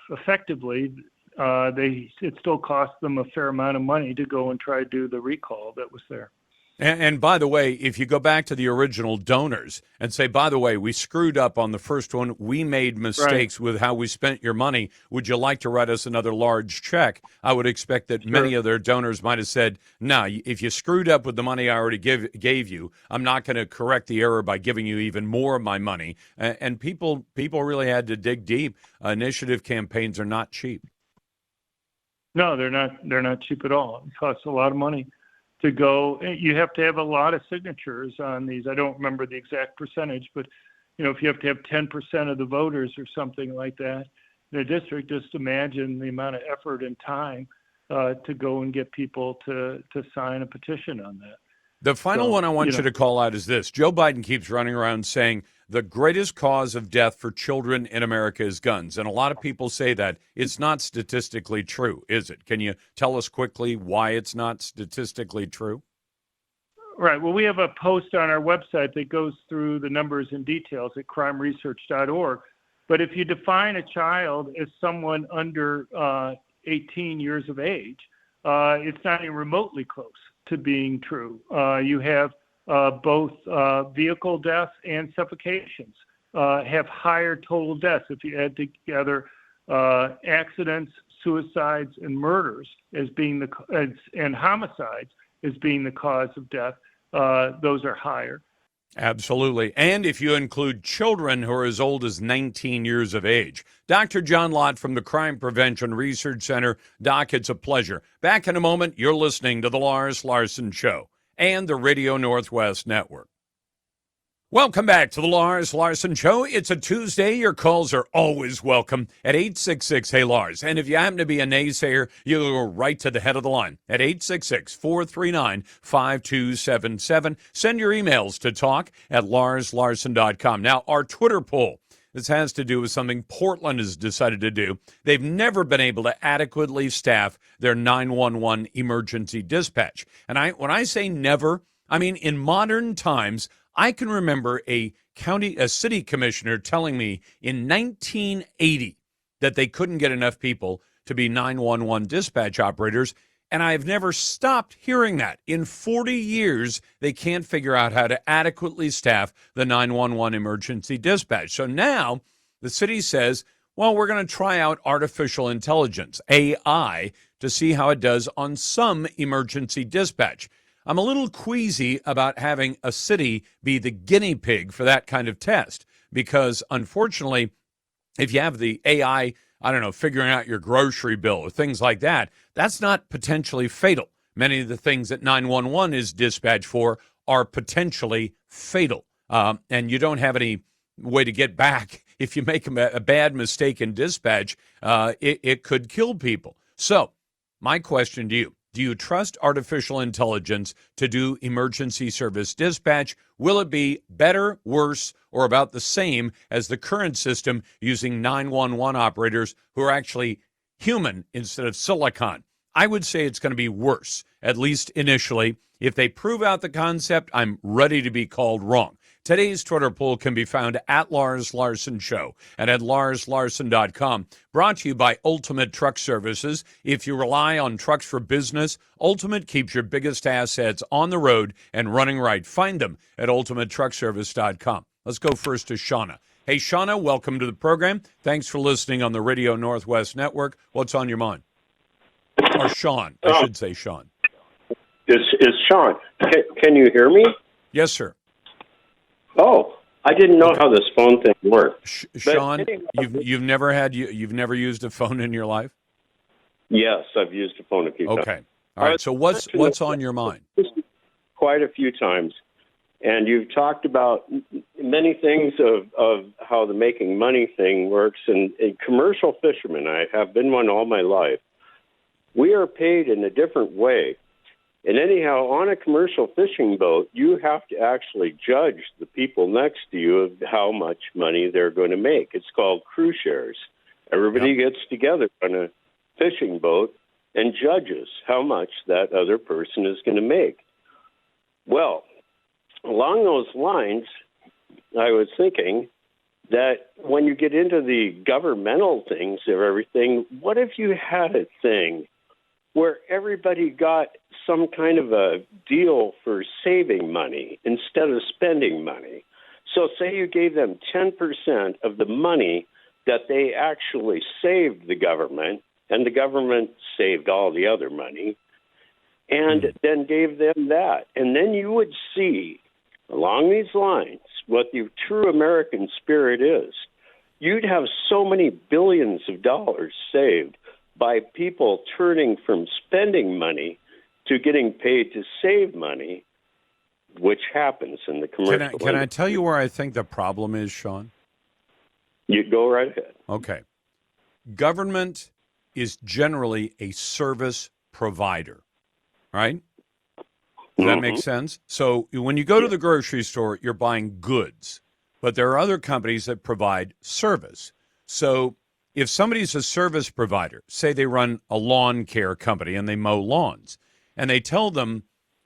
effectively, it still cost them a fair amount of money to go and try to do the recall that was there. And by the way, if you go back to the original donors and say, by the way, we screwed up on the first one, we made mistakes with how we spent your money, would you like to write us another large check? I would expect that many of their donors might have said, no, if you screwed up with the money I already gave you, I'm not going to correct the error by giving you even more of my money. And people really had to dig deep. Initiative campaigns are not cheap. No, they're not cheap at all. It costs a lot of money to go. You have to have a lot of signatures on these. I don't remember the exact percentage, but if you have to have 10% of the voters or something like that, in a district. Just imagine the amount of effort and time to go and get people to sign a petition on that. The final one I want you to call out is this. Joe Biden keeps running around saying the greatest cause of death for children in America is guns. And a lot of people say that. It's not statistically true, is it? Can you tell us quickly why it's not statistically true? Right. Well, we have a post on our website that goes through the numbers and details at crimeresearch.org. But if you define a child as someone under 18 years of age, it's not even remotely close to being true. You have both vehicle deaths and suffocations have higher total deaths if you add together accidents, suicides, and murders as being and homicides as being the cause of death. Those are higher. Absolutely. And if you include children who are as old as 19 years of age. Dr. John Lott from the Crime Prevention Research Center. Doc, it's a pleasure. Back in a moment, you're listening to The Lars Larson Show and the Radio Northwest Network. Welcome back to the Lars Larson Show. It's a Tuesday. Your calls are always welcome at 866-HEY-LARS. And if you happen to be a naysayer, you go right to the head of the line at 866-439-5277. Send your emails to talk@larslarson.com. Now, our Twitter poll, this has to do with something Portland has decided to do. They've never been able to adequately staff their 911 emergency dispatch. And when I say never, I mean in modern times, I can remember a city commissioner telling me in 1980 that they couldn't get enough people to be 911 dispatch operators, and I've never stopped hearing that. In 40 years, they can't figure out how to adequately staff the 911 emergency dispatch. So now the city says, well, we're going to try out artificial intelligence, AI, to see how it does on some emergency dispatch. I'm a little queasy about having a city be the guinea pig for that kind of test because, unfortunately, if you have the AI, figuring out your grocery bill or things like that, that's not potentially fatal. Many of the things that 911 is dispatched for are potentially fatal, and you don't have any way to get back. If you make a bad mistake in dispatch, it could kill people. So my question to you, do you trust artificial intelligence to do emergency service dispatch? Will it be better, worse, or about the same as the current system using 911 operators who are actually human instead of silicon? I would say it's going to be worse, at least initially. If they prove out the concept, I'm ready to be called wrong. Today's Twitter poll can be found at Lars Larson Show and at larslarson.com. Brought to you by Ultimate Truck Services. If you rely on trucks for business, Ultimate keeps your biggest assets on the road and running right. Find them at ultimatetruckservice.com. Let's go first to Shauna. Hey, Shauna, welcome to the program. Thanks for listening on the Radio Northwest Network. What's on your mind? Or Sean. I should say Sean. It's Sean. Can you hear me? Yes, sir. Oh, I didn't know how this phone thing worked. Sean, you've never used a phone in your life? Yes, I've used a phone a few times. Okay. All right. So what's on your mind? Quite a few times. And you've talked about many things of how the making money thing works. And commercial fishermen, I have been one all my life, we are paid in a different way. And anyhow, on a commercial fishing boat, you have to actually judge the people next to you of how much money they're going to make. It's called crew shares. Everybody gets together on a fishing boat and judges how much that other person is going to make. Well, along those lines, I was thinking that when you get into the governmental things of everything, what if you had a thing where everybody got some kind of a deal for saving money instead of spending money? So say you gave them 10% of the money that they actually saved the government, and the government saved all the other money, and then gave them that. And then you would see, along these lines, what the true American spirit is. You'd have so many billions of dollars saved by people turning from spending money to getting paid to save money, which happens in the commercial industry. Can I tell you where I think the problem is, Sean? You go right ahead. Okay. government is generally a service provider, right? Does that make sense? So when you go to the grocery store, you're buying goods, but there are other companies that provide service. So if somebody's a service provider, say they run a lawn care company and they mow lawns, and they tell them,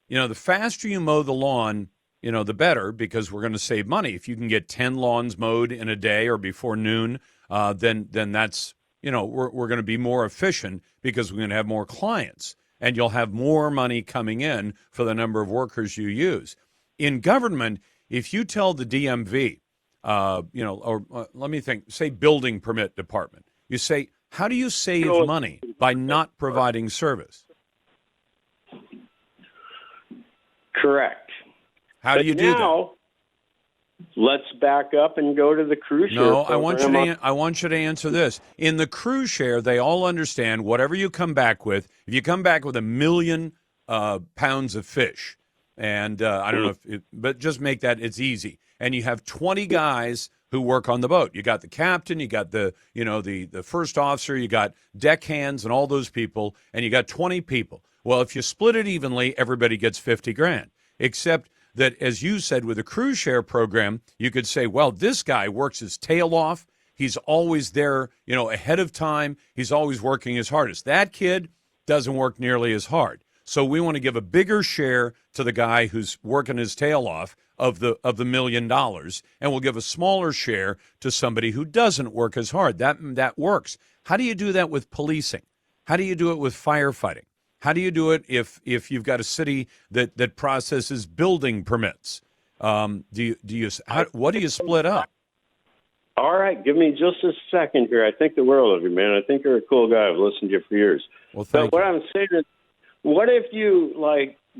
the faster you mow the lawn, the better, because we're going to save money. If you can get 10 lawns mowed in a day or before noon, then that's, we're going to be more efficient because we're going to have more clients. And you'll have more money coming in for the number of workers you use. In government, if you tell the DMV, let me think, say building permit department, you say, how do you save money by not providing service? Correct. How do you do that? Let's back up and go to the cruise share. No, I want you to answer this. In the cruise share, they all understand whatever you come back with. If you come back with 1 million pounds of fish, and I don't know but just make that, it's easy. And you have 20 guys who work on the boat. You got the captain, you got the first officer, you got deckhands and all those people, and you got 20 people. Well, if you split it evenly, everybody gets 50 grand, except that, as you said, with a cruise share program, you could say, well, this guy works his tail off. He's always there, ahead of time. He's always working his hardest. That kid doesn't work nearly as hard. So we want to give a bigger share to the guy who's working his tail off of the $1 million, and we'll give a smaller share to somebody who doesn't work as hard. That works. How do you do that with policing? How do you do it with firefighting? How do you do it if you've got a city that processes building permits? What do you split up? All right, give me just a second here. I think the world of you, man. I think you're a cool guy. I've listened to you for years. Well, thank you. What I'm saying is, what if you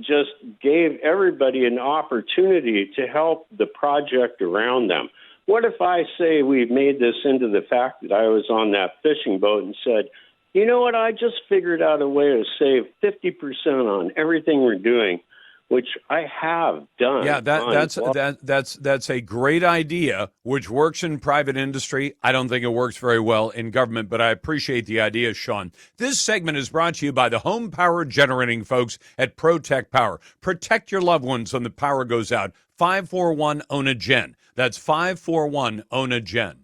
just gave everybody an opportunity to help the project around them? What if I say we made this into the fact that I was on that fishing boat and said, you know what, I just figured out a way to save 50% on everything we're doing, which I have done. Yeah, that's a great idea, which works in private industry. I don't think it works very well in government, but I appreciate the idea, Sean. This segment is brought to you by the home power generating folks at ProTech Power. Protect your loved ones when the power goes out. 541-OWN-A-GEN. That's 541-OWN-A-GEN.